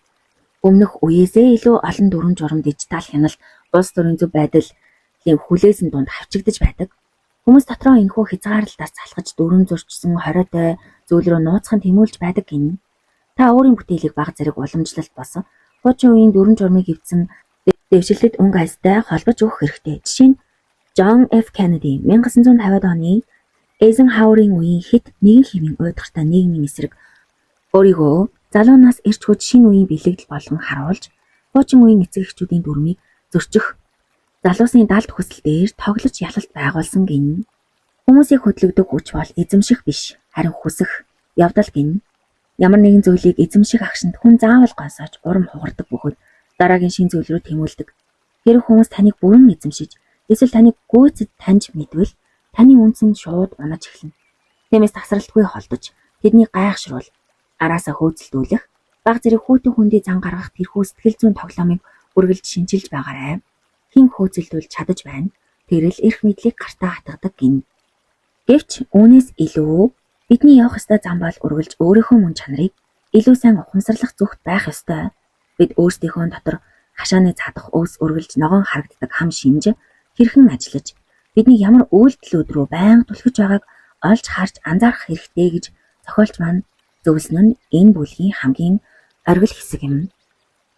өмнөх үеэсээ илүү олон дүрм журам дижитал хяналт, улс төрийн зөв байдлын хүлээсэн дунд хавчигдаж байдаг. Хүмүүс дотроо энэхүү хязгаарлалтаас залхаж дүрм зурчсан хориотой зүйл рүү нууцхан тэмүүлж байдаг гин. Та өөрийн бүтээлийг бага зэрэг уламжлалт болсон хуучин үеийн дүрм журмыг эвдсэн дэвшилтэд өнгө айстай холбож өгөх хэрэгтэй. Жишээ нь John F. Kennedy 1950-ад оны Эйзенхауерын үеийн хэд нэгэн хэвийн уйдгартай нийгмийн эсрэг өөрийгөө залуунаас ирж хүч шинэ үеийн бэлэгдэл болгон харуулж хуучин үеийн эцэг эхчүүдийн дүрмийг зөрчих залуусын далд хүсэл дээр тоглож ялалт байгуулсан гин. Хүмүүсийг хөдлөгдөг хүч бол эзэмших биш, харин хүсэх явдал гин. Ямар нэгэн зүйлийг эзэмших агшинд хүн заавал гонсоож урам хугардаг бөгөөд дараагийн шин зүйл рүү тэмүүлдэг. Хэрэг хүмүүс таныг бүрэн эзэмшиж эсвэл таныг гүйцэд таньж мэдвэл таны үнс нь шууд унаж эхэлнэ. Тиймээс тасралтгүй холдож тэдний гайхшруул араасаа хөөцөлдүүлэх баг зэрэг хүүтэн хүндий зан гаргах тэрхүү сэтгэл зүйн тоглоомыг үргэлж шинжилж байгаарай. Хин хөөцөлдүүлж чадаж байна. Тэрэл эрх мэдлийг гартаа хатгадаг гин. Гэвч үүнээс илүү бидний явах ёстой зам бол үргэлж өөрийнхөө мөн чанарыг илүү сайн ухамсарлах зүгт байх ёстой. Бид өөрсдийнхөө дотор хашааны цадах өөс үргэлж ногоон харагддаг хам шинж хэрхэн ажиллаж бидний ямар үйлдэлүүд рүү байнга түлхэж байгааг олж харж анзаарах хэрэгтэй гэж зохиолч маань зөвлөсөн нь энэ бүлгийн хамгийн оргил хэсэг юм.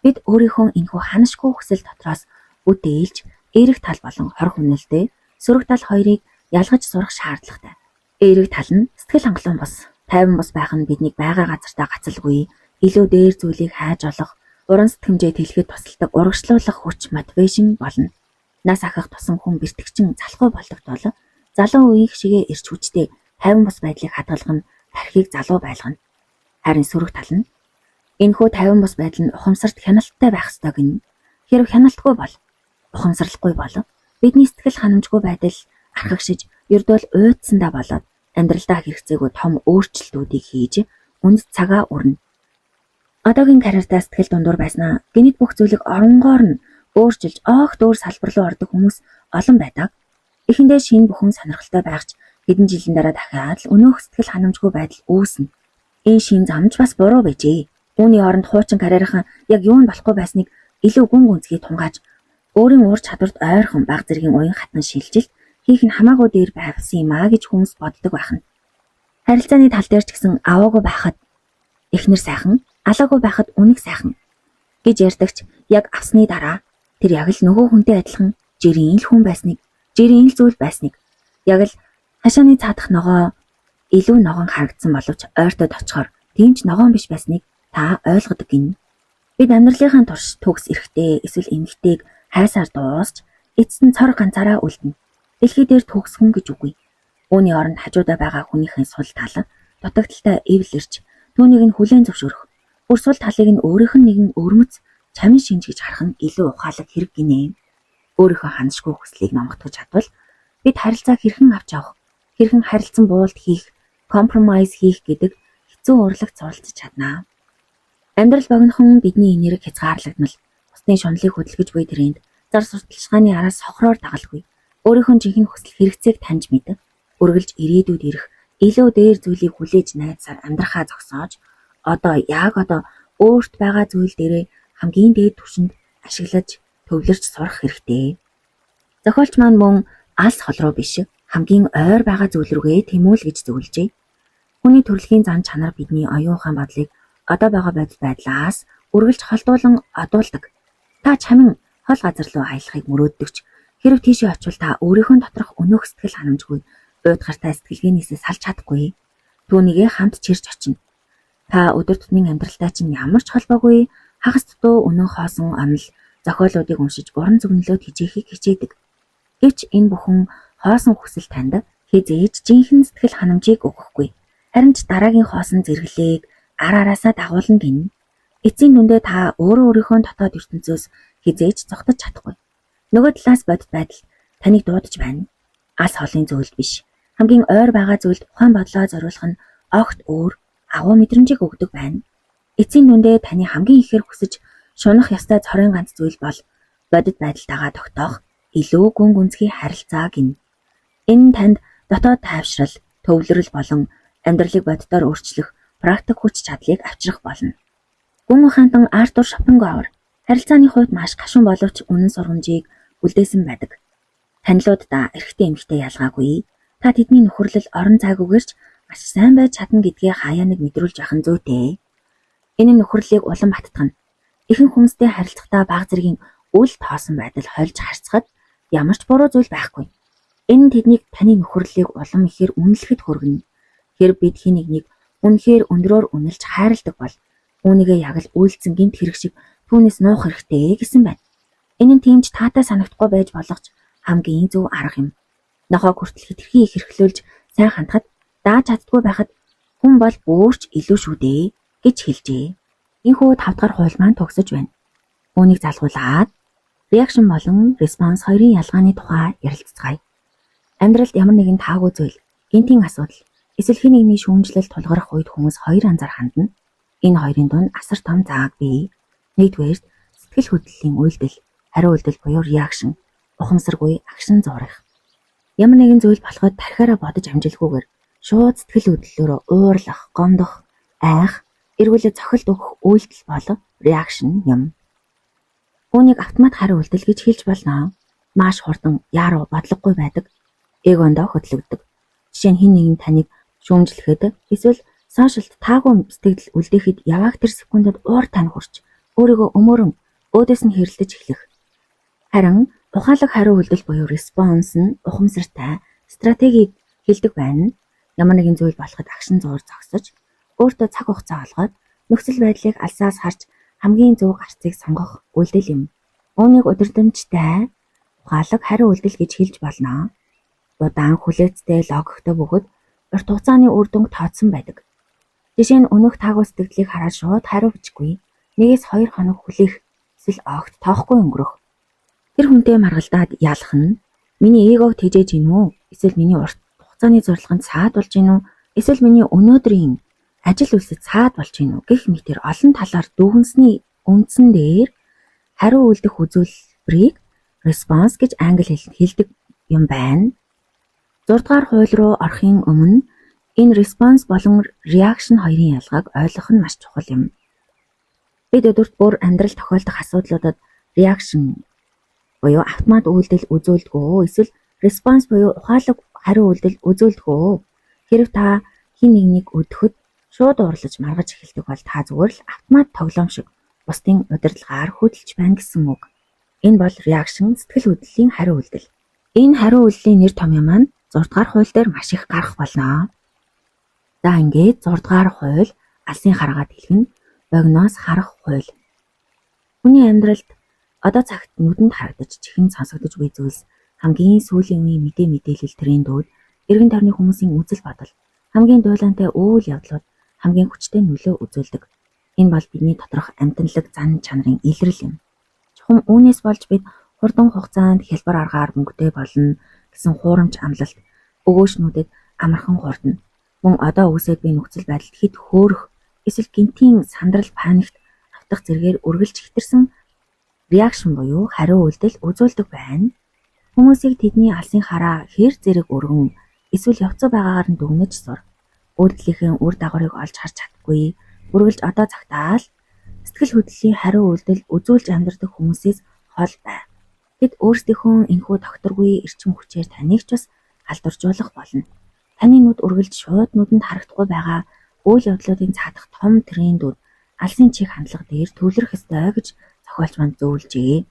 Бид өөрийнхөө энэхүү ханашгүй хүсэл дотроос бүтээлж эерэг тал болон хор хүнэлтэд сөрөг тал хоёрыг ялгаж сурах шаардлагатай. Эерэг тал нь сэтгэл хангалуун бус, тайван бус байх нь биднийг байгаа газартаа гацалгүй, илүү дээр зүйлийг хайж олох, уран сэтгэмжээ тэлхэд тусалдаг урагшлуулах хүч мотивашн болно. Нас ахах тусам хүн бэртгчин залхуу болдог тул залуу үеийн шигээ ирч хүчтэй тайван бус байдлыг хадгалах нь тархийг залуу байлгана. Харин сөрөг тал нь энэхүү тайван бус байдал нь ухамсарт хяналттай байх ёстой гин. Хэрв хяналтгүй бол, ухамсарлахгүй бол бидний сэтгэл ханамжгүй байдал архагшиж ердөөл уйдсандаа болоод амьдралдаа хэрэгцээгүй том өөрчлөлтүүдийг хийж үнд цагаа өрнө. Одоогийн карьертаа сэтгэл дундуур байснаа гинэт бүх зүйлийг оронгоор нь өөрчилж огт өөр салбар руу ордог хүмүүс олон байдаг. Эхэндээ шинэ бүхэн сонирхолтой байгч хэдэн жилийн дараа дахиад л өнөөх сэтгэл ханамжгүй байдал үүснэ. Энэ шин замч бас буруу байжээ. Үүний оронд хуучин карьерийнхан яг юу нь болохгүй байсныг илүү гүн гүнзгий тунгааж өөрийн ур чадварт ойрхон баг зэргийн уян хатан шилжилт хийх нь хамаагүй дээр байвсан юм а гэж хүмүүс боддог байна. Харилцааны тал дээр ч гэсэн аваагүй байхад эхнэр сайхан, алаагүй байхад үнэг сайхан гэж ярьдагч яг авсны дараа тэр яг л нөгөө хүнтэй адилхан жирийн л хүн байсныг, жирийн л зүйл байсныг яг л хашааны цаадах ногоо илүү ногоон харагдсан боловч ойртод очихоор тийм ч ногоон биш байсныг та ойлгодог гин. Бид амьдралынхаа турш төгс эрэхтэй эсвэл эмэгтэйг хайсаар дуусч эцэст нь цор ганцаараа үлдэнэ. Дэлхий дээр төгс хүн гэж үгүй. Үүний оронд хажуудаа байгаа хүнийхээ сул тал дутагдaltaй эвлэрч түүнийг нь хүлээн зөвшөөрөх. Бүр сул талыг нь өөрийнх нь нэгэн өрмөц чамин шинж гэж харах нь илүү ухаалаг хэрэг гинэ. Өөрийнхөө ханашгүй хүслийг номготгож чадвал бид харилцааг хэрхэн авч явах, хэрхэн харилцан буулт хийх, компромайз хийх гэдэг хэцүү урлагт суралцж чаднаа. Амьдрал богинохон бидний энерги хязгаарлагдмал бусдын шунлыг хөдөлгөж буй тэрэнд зар сурталчилгааны араас сохроор дагалгүй өөрийнхөө жинхэнэ хүсэл хэрэгцээг таньж мэд үргэлж ирээдүйд ирэх илүү дээр зүйлийг хүлээж найдсаар амьдрахаа зогсоож одоо өөрт байгаа зүйл дээрээ хамгийн дээд түвшинд ашиглаж төвлөрч сурах хэрэгтэй. Зохиолч маань мөн алс хол руу биш хамгийн ойр байгаа зүйл рүүгээ тэмүүлж гэж зөвлөжээ. Хүний төрөлхийн зан чанар бидний оюун ухаан бодлыг одоо байгаа байдлаас үргэлж холдуулан одуулдаг. Та чамин хол газар руу аялахыг мөрөөддөгч хэрв тийшээ очивол та өөрийнхөө доторх өнөөх сэтгэл ханамжгүй уйдгартай сэтгэлгээнээсээ салж чадахгүй. Түүнийгээ хамт чирч очино. Та өдөр тутмын амьдралтай чинь ямар ч холбоогүй хагас дутуу өнөө хоосон онол зохиолуудыг уншиж буран зөвнөлөөд хичээхийг хичээдэг. Гэвч энэ бүхэн хоосон хүсэл танд хизээж жинхэнэ сэтгэл ханамжийг өгөхгүй. Харин ч дараагийн хоосон зэрэглээг араасаа дагуулна гин. Эцсийн дүндээ та өөрийнхөө дотоод ертөнцөөс хизээж зогтож чадахгүй. Нөгөө талаас бодит байдал таныг дуудаж байна. Алс холын зөвлөлт биш. Хамгийн ойр байгаа зүйлд ухаан бодлоо зориулах нь огт өөр агуу мэдрэмжийг өгдөг байна. Эцсийн дүндээ таны хамгийн ихээр хүсэж шунах ёстой цорын ганц зүйл бол бодит байдалтайгаа тогтоох илүү гүн гүнзгий харилцаа гин. Энэ танд дотоод тайвшрал, төвлөрөл болон амьдралыг боддоор өөрчлөх практик хүч чадлыг авчрах болно. Гүн ухаантан Артур Шопенгауэр харилцааны хувьд маш гашуун боловч үнэн сургамжийг үлдээсэн байдаг. Танилуудаа эрэгтэй эмэгтэй ялгаагүй. Та тэдний нөхөрлөл орон зайгүйгээрч маш сайн байж чадна гэдгээ хаяа нэг мэдрүүлж ахын зүйтэй. Энэ нөхөрлөлийг улам баттгана. Ихэнх хүмүүстэй харилцахдаа бага зэргийн үл тоосон байдал хольж харцгаад ямар ч буруу зүйл байхгүй. Энэ тэднийг таны нөхөрлөлийг улам ихээр үнэлэхэд хүргэнэ. Хэрв бид хэнийг үнэхээр өндрөөр үнэлж хайрладаг бол үүнийгээ яг л үйлцэн гинт хэрэг шиг түүнээс нуух хэрэгтэй гэсэн байна. Энэ нь тиймч таатай санагдахгүй байж болох ч хамгийн зөв арга юм. Нохоо хүртэл хэтэрхий их хэрхлүүлж сайн хандхад дааж чаддгүй байхад хүн бол бүрч илүү шүү дээ гэж хэлжээ. Энэхүү 5 дахь хууль маань төгсөж байна. Үүнийг залгуулад реакшн болон респонс хоёрын ялгааны тухай ярилцгаая. Амьдралд ямар нэгэн таагүй зүйл, гинтийн асуудал, эсвэл хэн нэгний шүүмжлэл тулгарх үед хүмүүс хоёр анзаар хандна. Энэ хоёрын дунд асар том зааг бий. Нэгдүгээр сэтгэл хөдлөлийн үйлдэл, хариу үйлдэл буюу реакшн, ухамсаргүй акшн зурах. Ямар нэгэн зүйл болоход тархиараа бодож амжилгүйгээр шууд сэтгэл хөдлөлөөрөө уурлах, гомдох, айх, эргүүлээ цохилт өгөх үйлдэл болон реакшн юм. Үүнийг автомат хариу үйлдэл гэж хэлж болно. Маш хурдан яаруу бодлогогүй байдаг. Эгондоо хөдлөгдөг. Жишээ нь хэн нэгэн таныг шүүмжлэхэд эсвэл сошиалд таагүй сэтгэл үлдээхэд явааг тэр секундэд уур тань хурч өөрийгөө өмөрөн өөдөөс нь хэрэлдэж эхлэх. Харин ухаалаг хариу үйлдэл буюу респонс нь ухамсартай стратегийг хэлдэг байна. Ямар нэгэн зүйл болоход акшн зуур зогсож өөртөө цаг хугацаа олгоод нөхцөл байдлыг алсаас харж хамгийн зөв гарцыг сонгох үйлдэл юм. Үүнийг удирдамжтай ухаалаг хариу үйлдэл гэж хэлж болно. Удаан хүлээцтэй логиктой бөгөөд урт хугацааны үр дүнг тооцсон байдаг. Жишээ нь өнөөх таагүй сэтгэлдлийг хараад шууд хариу бичихгүй. 1-2 хоног хүлээх эсвэл огт тоохгүй өнгөрөх. Тэр хүнтэй маргалдаад ялах нь миний эгог тэжээж гин үү? Эсвэл миний урт хугацааны зорилгонд саад болж гин үү? Эсвэл миний өнөөдрийн ажил үйлсэд саад болж гин үү? Гэх мэтэр олон талаар дүгнсний үндсэн дээр хариу үйлдэх үзүүлбэрийг response гэж англи хэлэнд хэлдэг юм байна. 6 дугаар хууль руу орохын өмнө энэ response болон reaction хоёрын ялгааг ойлгох нь маш чухал юм. Бид өдөрт бүр амьдрал тохиолдох асуудлуудад reaction буюу автомат үйлдэл үзүүлдэггүй эсвэл response буюу ухаалаг хариу үйлдэл үзүүлдэггүй. Хэрв та хин нэгнийг өдөхөд шууд уурлаж маргаж эхэлдэг бол та зүгээр л автомат тоглоом шиг бусдын удирдлагаар хөдөлж байна гэсэн үг. Энэ бол reaction сэтгэл хөдлөлийн хариу үйлдэл. Энэ хариу үйлдлийн нэр томьёо маань 6 дугаар хууль дээр маш их гарах болно. За ингээд 6 дугаар хууль алсын хараагаад хэлэх нь богиноос харах хууль. Хүний амьдралд одоо цагт нүдэнд харагдаж чихэн сонсогдож буй зүйлс хамгийн сүүлийн үеийн мэдээлэл трендүүд, эргэн тойрны хүмүүсийн үзэл бодол, хамгийн дуулаантай үйл явдлууд хамгийн хүчтэй нөлөө үзүүлдэг. Энэ бол бидний доторх амьтанлаг зан чанарын илрэл юм. Чухам үүнээс болж бид хурдан хугацаанд хялбар аргаар мөнгөтэй болно гэсэн хуурамч амлалт өгөөшнүүдэд амархан хурдна. Мөн одоо үгсээд би нөхцөл байдалд хэд хөөрөх эсвэл гинтийн сандрал паникт автах зэргээр үргэлж хитэрсэн реакшн буюу хариу үйлдэл үзүүлдэг байна. Хүмүүсийг тэдний алсын хараа хэр зэрэг өргөн эсвэл явцаа байгаагаар нь дүгнэж сур. Үйлдэлийнхээ үр дагаврыг олж харж чадахгүй. Үргэлж одоо цагтаал сэтгэл хөдлөлийн хариу үйлдэл үзүүлж амьдардаг хүмүүсээс хол бай. Тэд өөрсдийнхөө энэхүү докторгүй эрчим хүчээр таныг ч бас халдваржуулах болно. Таны нүд үргэлж шууд нүдэнд харагдахгүй байгаа үйл явдлуудын цаадах том трендүүд алсын чих хандлага дээр төвлөрөх ёстой гэж зохиолч манд зөвлөжээ.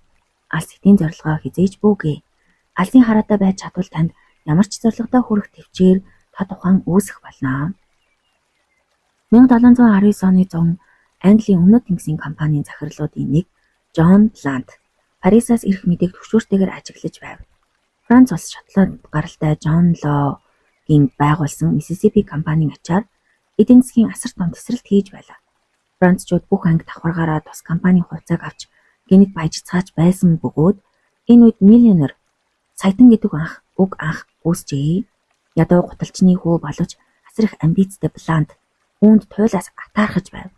Алс эдийн зорилгоо хизээж бүүгээ. Алсын хараатай байж чадвал танд ямар ч зорилготой хүрэх төвчээр тод ухаан үүсэх болно. 1719 оны 100 Английн өмнөд тэнгисийн компанийн захирлуудын нэг Джон Плант Парисаас ирэх мэдээг төвшөөртэйгээр ажиглаж байв. Франц улс Шотланд гаралтай Джон Логийн байгуулсан Миссисипи компанийн ачаар эдийн засгийн асар том тесрэлт хийж байлаа. Францчууд бүх анги давхаргаараа тус компанийн хувьцааг авч гинт баяжцгааж байсан бөгөөд энэ үед миллионер саятан гэдэг үг анх үүсжээ. Ядуу гуталчны хүү боловч асар их амбицтай Плант үүнд туйлаас атаархаж байв.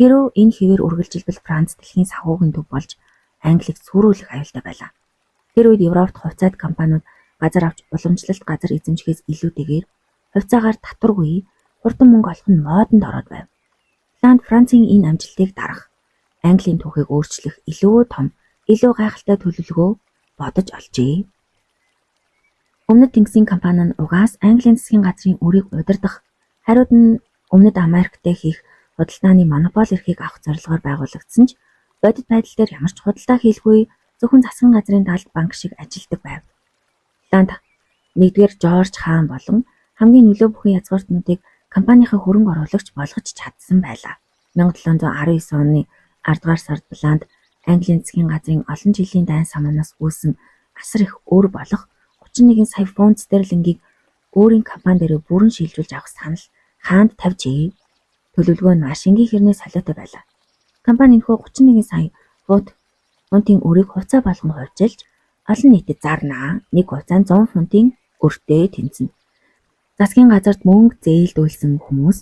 Хэрвээ энэ хэвээр үргэлжилбэл Франц дэлхийн санхүүгийн төв болж Англиг сүрүүлэх аюултай байлаа. Тэр үед Европт хувьцаат компаниуд газар авч уламжлалт газар эзэмшихээс илүүтэйгээр хувьцаагаар татваргүй хурдан мөнгө олох нь модонд ороод байв. Плант Францын энэ амжилтыг дарах, Английн түүхийг өөрчлөх илүү том, илүү гайхалтай төлөвлөгөө бодож олжээ. Өмнөд тэнгисийн компани нь угаас Английн засгийн газрын үрийг удирдах, хариуд нь Өмнөд Америктэй хийх худалдааны монопол эрхийг авах зорилгоор байгуулагдсан ч бодит байдал дээр ямар ч худалдаа хийлгүй зөвхөн засгийн газрын талд банк шиг ажилдаг байв. Плант 1-р Жорж хаан болон хамгийн нөлөө бүхэн язгууртнуудыг компанийнхаа хөрөнгө оруулагч болгож чадсан байлаа. 1719 оны 10-р сард Плант Английн засгийн газрын олон жилийн дайн самуунаас үүссэн асар их өр болох 31 сая фунт стерлингийг өөрийн компани дээр бүрэн шилжүүлж авах санал хаанд тавьжээ. Төлөвлөгөө нь маш энгийн хэрнээ солиотой байлаа. Компани энэхүү 31 сая фунтын өрийг хувьцаа болгон хувьчилж олон нийтэд зарнаа. Нэг хувьцаанд 100 фунтын өртөө тэнцэнэ. Засгийн газарт мөнгө зээлдүүлсэн хүмүүс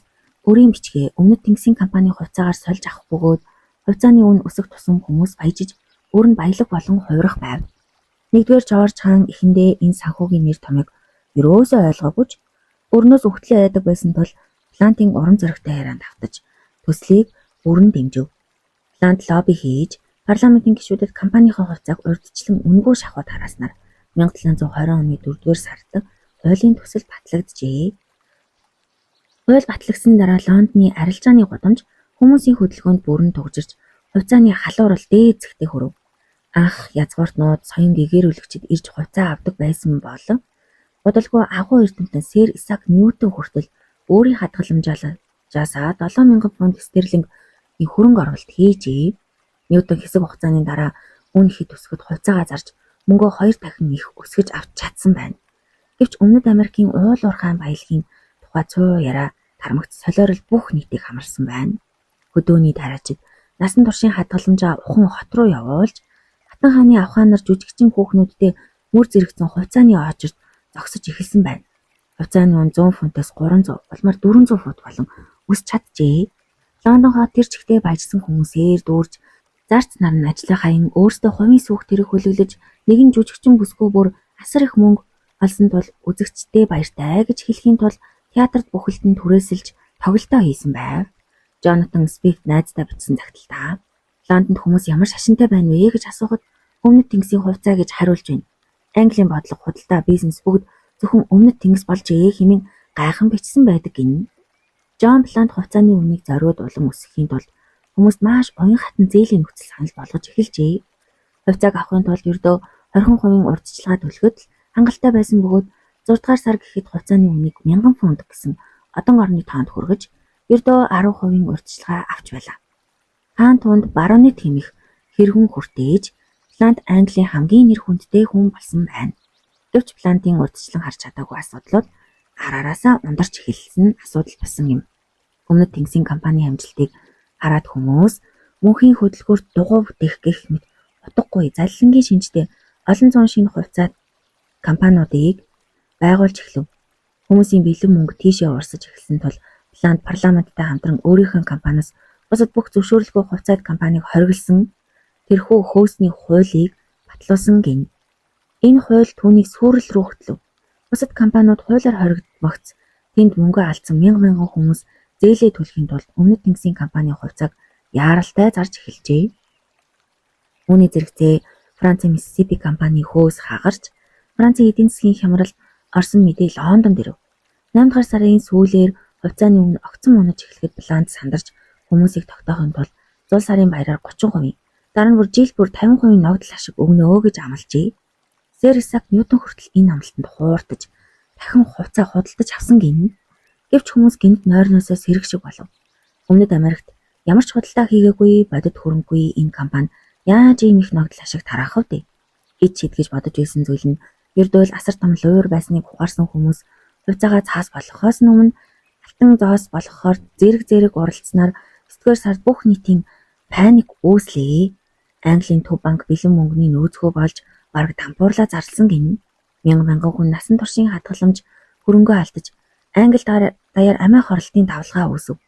өрийн бичгээ өмнөд тэнгисийн компанийн хувьцаагаар сольж авах бөгөөд хувьцааны үн өсөх тусам хүмүүс баяжиж өр нь баялаг болон хувирах байв. 1-р Жорж хаан эхэндээ энэ санхүүгийн нэр томыг ерөөсөө ойлгоогүй ч өрнөөс өгтлээ байдаг байсан тул Плантын урам зоригтой ярианд автаж төслийг бүрэн дэмжив. Плант лобби хийж парламентын гишүүдэд компанийнхаа хувьцааг урьдчилан үнэгүй шахуу тараснаар 1720 оны 4-р сард хуулийн төсөл батлагджээ. Хууль батлагдсан дараа Лондоны арилжааны гудамж хүмүүсийн хөдөлгөөнд бүрэн төгжирч хувьцааны халуурал дээд зэгтээ хүрв. Анх язгууртнууд соён гэгэрүүлэгчид ирж хувьцаа авдаг байсан бол удалгүй агуу эрдэмтэн Сэр Исаак Ньютон хүртэл өөрийн хадгаламжаасаа 7000 фунт стерлинг хөрөнгө оруулалт хийжээ. Ньютон хэсэг хугацааны дараа үн хэд өсгөд хувьцаагаа зарж мөнгөө 2 дахин их өсгөж авч чадсан байна. Гэвч Өмнөд Америкийн уул уурхайн баялагын тухай цуу яриа тарамагт солиорол бүх нийтийг хамарсан байна. Хөдөөний тариачид насан туршийн хадгаламжаа ухан хот руу явуулж Хатан хааны авхаанаар жүжигчин хүүхнүүдтэй мөр зэрэгцэн хувьцааны очирт зогсож эхэлсэн байна. Хувьцааны үн 100 фунтаас 300, улмаар 400 фунт болон өсч чаджээ. Лондон хот тэр чигтээ баяжсан хүмүүсээр дүүрж зарц нар нь ажлын хаян өөрсдөө хувийн сүүх тэрэг хөлөглөж нэгэн жүжигчин бүсгүй бүр асар их мөнгө олсон тул үзэгчдээ баяртай гэж хэлхийн тулд театрт бүхэлдэн түрээсэлж тоглолтоо хийсэн байв. Джонатан Свифт найздаа бичсэн загталтаа. Лондонд хүмүүс ямар шашинтай байна вэ гэж асуухад өмнөд тэнгисийн хувьцаа гэж хариулж байна. Английн бодлого, худалдаа, бизнес бүгд зөвхөн өмнөд тэнгис болжээ хэмээн гайхан бичсэн байдаг гин. Джон Плант хувьцааны үнийг зориуд улам өсгөхийн тулд хүмүүст маш уян хатан зээлийн нөхцөл санал болгож эхэлжээ. Хувьцааг авахын тулд ердөө 20% урьдчилгаа төлөхөд л хангалттай байсан бөгөөд 6 дугаар сар гэхэд хувьцааны үнийг 1000 фунт гэсэн одон орны тоонд хүргэж ердөө 10% урьдчилгаа авч байлаа. Хаан тунд барууны тэмэх хэрхэн хүртээж Плант Английн хамгийн нэр хүндтэй хүн болсон байна. Гэвч Плантын урьдчилан харж чадаагүй асуудлууд араараасаа ундарч эхэлсэн асуудал болсон юм. Өмнөд тэнгисийн компанийн амжилтыг хараад хүмүүс мөнхийн хөдөлгөөрт дугуй бүтээх гэх мэт утгагүй залилангийн шинжтэй олон зуун шинэ хувьцаат компаниудыг байгуулж эхлэв. Хүмүүсийн бэлэн мөнгө тийшээ урсаж эхэлсэн тул Бланд парламенттай хамтран өөрийнхөө компаниас бусад бүх зөвшөөрлгүй хувьцаат компанийг хориглосон тэрхүү хөөсний хуулийг батлуулсан гин. Энэ хууль түүнийг сүрэл рүү хөтлөв. Бусад компаниуд хуулиар хоригдмогц тэнд мөнгө алдсан мянган хүмүүс зээлээ төлөхийн тулд Өмнөд Тэнгисийн компанийн хувьцааг яаралтай зарж эхэлжээ. Үүний зэрэгцээ Францын Миссисипи компани хөөс хагарч Францын эдийн засгийн хямрал орсон мэдээ Лондонд ирэв. 8 дугаар сарын сүүлээр хувьцааны өмнө огцон унаж эхлэхэд Бланд сандарч хүмүүсийг тогтоохын тулд зул сарын баяраар 30%, дараа нь бүр жил бүр 50% ногдол ашиг өгнө гэж амлажээ. Сэр Исаак Ньютон хүртэл энэ амлалтанд хууртаж дахин хувьцаа худалдаж авсан гин. Гэвч хүмүүс гинт нойрноосоо сэрэг шиг болов. Өмнөд Америкт ямар ч худалдаа хийгээгүй бодит хөрөнгөгүй энэ компани яаж ийм их ногдол ашиг тараах вэ? Ид шидгэж бодож байсан зүйл нь ердөөл асар том луур байсныг ухаарсан хүмүүс хувьцаагаа цаас болгохоос өмнө алтан зоос болгохоор зэрэг уралдсанаар 9-р сард бүх нийтийн паник үүслээ. Английн төв банк бэлэн мөнгөний нөөцгөө болж бараг тампуурлаа зарласан гин. Мянган хүн насан туршийн хадгаламж хөрөнгөө алдаж англи даяар амиа хорлтын давлгаа үүсв.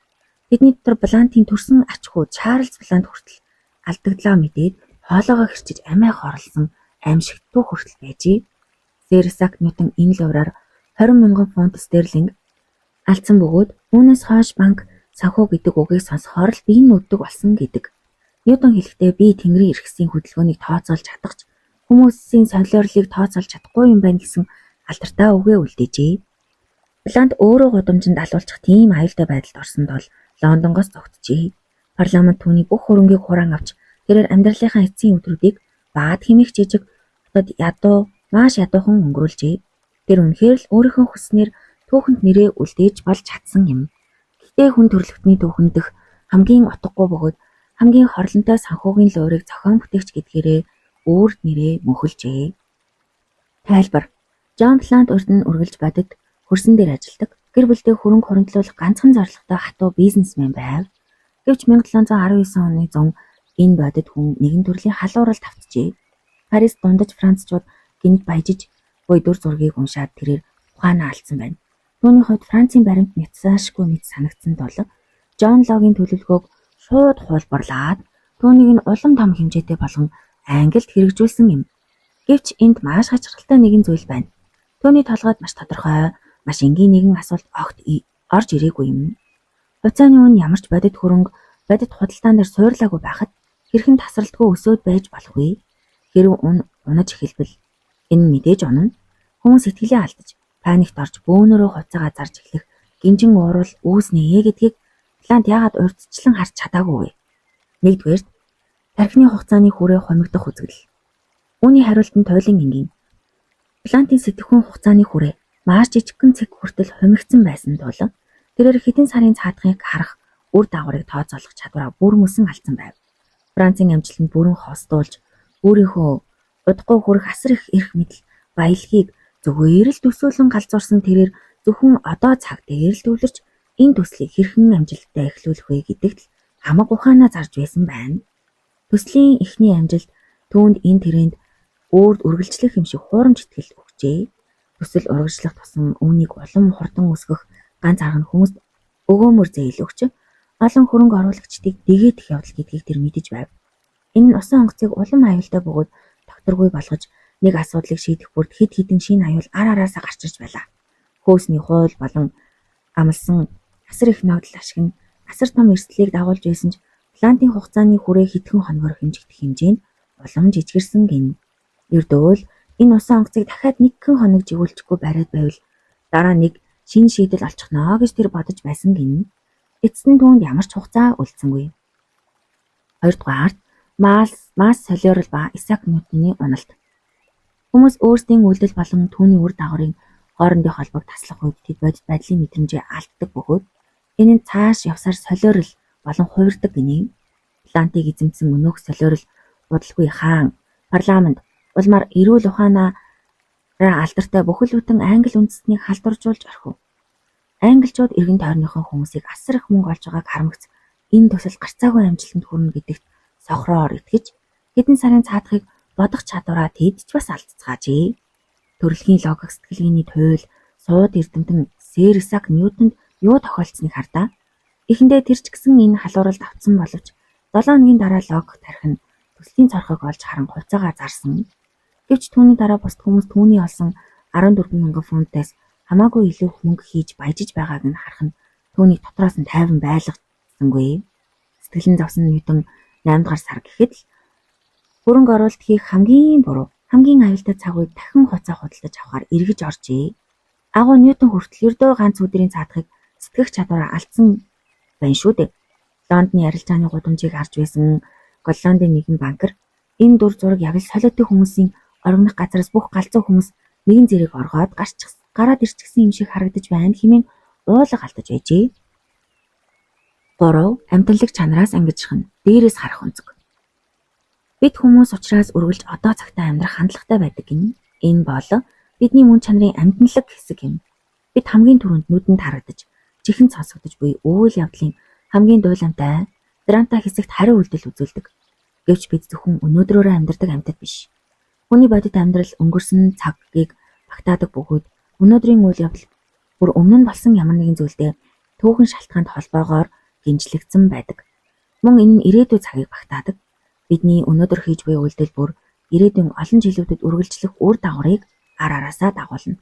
Тэдний дотор Блантын төрсөн ач хүү Чарльз Блант хүртэл алдагдлаа мэдээд хоолоогоо хэрчиж амиа хорлсон аимшигтгүй хүртэл байжээ. Сэр Исаак Ньютон энэ лувраар 20,000 фунт стерлинг алдсан бөгөөд үүнээс хойш банк санхүү гэдэг үгийг сонсохоор л би нүддэг болсон гэдэг. Ньютон хэлэхдээ би Тэнгэрийн эрхсийн хөдөлгөөнийг тооцоолж чадахч хүмүүсийн солиорлыг тооцоолж чадахгүй юм байна гэсэн алдартай үгээ үлдээжээ. Бланд өөрөө гудамжинд алуулчих тийм аюултай байдалд орсон тул Лондонгоос зогтжээ. Парламент түүний бүх хөрөнгийг хураан авч тэрээр амьдралынхаа эцсийн өдрүүдийг баад хэмээх жижиг хотод маш ядуухан өнгөрүүлжээ. Тэр үнэхээр л өөрийнхөө хүснээр түүхэнд нэрээ үлдээж болж чадсан юм. Гэхдээ хүн төрөлхтний түүхэн дэх хамгийн утгагүй бөгөөд хамгийн хорлонтой санхүүгийн луурыг зохион бүтээгч гэдгээрээ өөр нэрээ мөхөлжээ. Тайлбар: Жон Бланд урд нь үргэлж бодит хөрсөн дээр ажилладаг, гэр бүлдээ хөрөнгө хуримтлуулах ганцхан зорилготой хатуу бизнесмен байв. Гэвч 1719 оны зун энэ бодит хүн нэгэн төрлийн халууралд автжээ. Парис дундаж францчууд гинт баяжиж буй дүр зургийг уншаад тэрээр ухаанаа алдсан байна. Түүний хувьд Францын баримт няцаашгүй мэт санагдсан тул Жон Логийн төлөвлөгөөг шууд хуулбарлаад түүнийг нь улам том хэмжээтэй болгон Англид хэрэгжүүлсэн юм. Гэвч энд маш хачирхалтай нэгэн зүйл байна. Түүний толгойд маш тодорхой, маш энгийн нэгэн асуулт огт орж ирээгүй юм. Хувьцааны үн ямар ч бодит хөрөнгө, бодит худалдаан дээр суурлаагүй байхад хэрхэн тасралтгүй өсөөд байж болох вэ? Хэрв үн унаж эхэлбэл энэ мэдээж унана. Хүмүүс итгэлээ алдаж, паникт орж бөөнөрөө хувьцаагаа зарж эхлэх гинжин уурал үүснэ гэдгийг Бланд яагаад урьдчилан харж чадаагүй вэ? Нэгдүгээр, тархины хугацааны хүрээ хумигдах үзэгдэл. Үүний хариулт нь туйлын энгийн. Блантын сэтгхүүн хугацааны хүрээ маш жижигхэн цэг хүртэл хумигдсан байсан тул тэрээр хэдэн сарын цаадхыг харах үр дагаврыг тооцоолох чадвараа бүр мөсөн алдсан байв. Францын амжилтанд бүрэн хосдуулж өөрийнхөө удахгүй хүрэх асар их эрх мэдэл баялагийг зүгээр л төсөөлөн галзуурсан тэрээр зөвхөн одоо цаг дээр л төвлөрч энэ төслийг хэрхэн амжилттай эхлүүлэх вэ гэдэгт л хамаг ухаанаа зарж байсан байна. Төслийн эхний амжилт түүнд энэ тэрэнд өөрд үргэлжлэх юм шиг хуурамч итгэл өгчээ. Төсөл урагшлах тусам үүнийг улам хурдан өсгөх ганц арга нь хүмүүст өгөөмөр зээл өгч олон хөрөнгө оруулагчдыг дэгэдэх явдал гэдгийг тэр мэдэж байв. Энэ нь усан онгоцыг улам аюултай бөгөөд докторгүй болгож нэг асуудлыг шийдэх бүрд хэд хэдэн шинэ аюул ар араасаа гарч ирж байлаа. Хөөсний хууль болон амлсан асар их ногдол ашиг нь асар том эрсдлийг дагуулж байсан ч Блантын хугацааны хүрээ хэдхэн хоногор хэмжигдэх хэмжээнд улам жижигэрсэн гин. Ердөөл энэ усан онгоцыг дахиад нэгэн хоног жигүүлчихгүй бариад байвал дараа нэг шинэ шийдэл олчихноо гэж тэр бодож байсан гин. Эцэст нь түүнд ямар ч хугацаа үлдсэнгүй. Хоёрдугаарт Мас солиорол ба Исаак Ньютоны уналт. Хүмүүс өөрсдийн үйлдэл болон түүний үр дагаврын хоорондын холбоог таслах үед тэд бодит байдлын мэдрэмжээ алддаг бөгөөд энэ нь цааш явсаар солиорол болон хувирдаг гинэ. Блантыг эзэмсэн өнөөх солиорол удалгүй хаан, парламент, улмаар эрүүл ухаанаараа алдартай бүхэл бүтэн англи үндэстнийг халдваржуулж орхив. Англичууд эргэн тойрныхон хүмүүсийг асар их мөнгө олж байгааг харамгц энэ төсөл гарцаагүй амжилтанд хүрнэ гэдэгт сохроор итгэж хэдэн сарын цаадхыг бодох чадвараа тэд ч бас алдцгаажээ. Төрөлхийн логик сэтгэлгээний туйл, сууд эрдэмтэн Сэр Исаак Ньютонд юу тохиолдсныг хардаа. Эхэндээ тэр ч гэсэн энэ халууралд автсан боловч 7 хоногийн дараа логик тарих нь төслийн цорхойг олж харан хувцаагаар зарсан. Гэвч түүний дараа бусд хүмүүс түүний олсон 14,000 фунтаас хамаагүй илүү мөнгө хийж баяжиж байгааг нь харах нь түүнийг дотроос нь тайван байлгасангүй. Сэтгэлэн зовсон Ньютон 8 дугаар сар гэхэд л хөрөнгө оруулалт хийх хамгийн буруу, хамгийн аюултай цаг үед дахин хуцаа худалдаж авахар эргэж оржээ. Агуу Ньютон хүртэл ердөө ганц өдрийн цаадахыг сэтгэх чадвараа алдсан байна шүү дээ. Лондоны арилжааны гудамжийг харж байсан Голландын нэгэн банкер энэ дур зураг яг л солиотой хүмүүсийн орогнох газараас бүх галзуу хүмүүс нэгэн зэрэг оргоод гараад ирчихсэн юм шиг харагдаж байна хэмээн уулга алдаж байжээ. 3. Амьтанлаг чанараас ангижих нь дээрээс харах өнцөг. Бид хүмүүс учраас үргэлж одоо цагтаа амьдрах хандлагатай байдаг гин. Энэ бол бидний мөн чанарын амьтанлаг хэсэг юм. Бид хамгийн түрүүнд нүдэнд харагдаж, чихэнд сонсогдож буй үйл явдлын хамгийн дуулаамтай, драматай хэсэгт хариу үйлдэл үзүүлдэг. Гэвч бид зөвхөн өнөөдрөөрөө амьдардаг амьтад биш. Хүний бодит амьдрал өнгөрсөн цагийг багтаадаг бөгөөд өнөөдрийн үйл явдал бүр өмнө нь болсон ямар нэгэн зүйлтэй түүхэн шалтгаанд холбоогоор гинжлэгдсэн байдаг. Мөн энэ нь ирээдүйн цагийг багтаадаг. Бидний өнөөдөр хийж буй үйлдэл бүр ирээдүйн олон жилүүдэд үргэлжлэх үр дагаврыг ар араасаа дагуулна.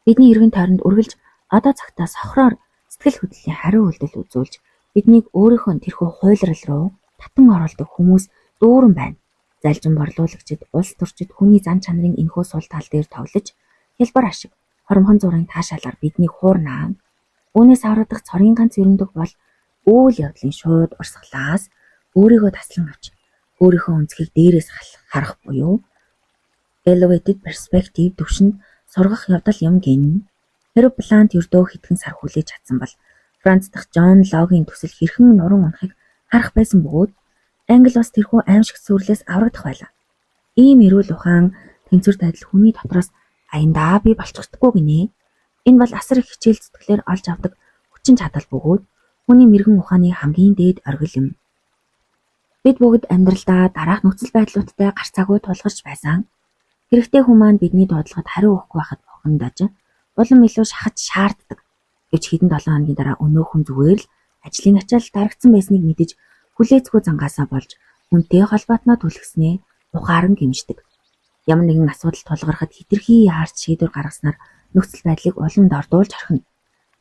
Бидний эргэн тойронд үргэлж одоо цагтаа сохроор сэтгэл хөдлөлийн хариу үйлдэл үзүүлж биднийг өөрийнхөө тэрхүү хуйлрал руу татан оруулдаг хүмүүс дүүрэн байна. Залжин борлуулагчид, улс төрчид хүний зан чанарын энэхүү сул тал дээр тоглож хялбар ашиг, хоромхон зургийн таашаалаар биднийг хуурнаа. Үүнээс аврагдах цорын ганц өрөндөх бол үйл явдлын шууд урсгалаас өөрийгөө таслан авч өөрийнхөө өнцгийг дээрээс харах буюу elevated perspective төвшөнд сургах явдал юм гин. Хэрэв Плант ердөө хэдхэн сар хүлээж чадсан бол Франц дахь Жон Логийн төсөл хэрхэн нуран унахыг харах байсан бөгөөд Англи бас тэрхүү аимшигт сүрлээс аврагдах байлаа. Ийм эрүүл ухаан тэнцвэр байдал хүний дотроос аяндаа бий болчихдоггүй гинэ. Энэ бол асар их хичээл зүтгэлээр олж авдаг хүчин чадал бөгөөд хүний мэрэгэн ухааны хамгийн дээд оргил юм. Бид бүгд амьдралдаа дараах нөхцөл байдлуудтай гарцаагүй тулгарч байсан. Хэрэгтэй хүн маань бидний дуудлагад хариу өгөхгүй байхад бохондож улам илүү шахаж шаарддаг. Гэвч хэдэн 7 хоногийн дараа өнөөхөн зүгээр л ажлын ачаал дарагдсан байсныг мэдэж хүлээцгүй зангаасаа болж хүнтэй холбоотноо түлхснээ ухаан гимждэг. Ямар нэгэн асуудал тулгархад хитрхи яарч шийдвэр гаргаснаар нөхцөл байдлыг улам дордуулж орхино.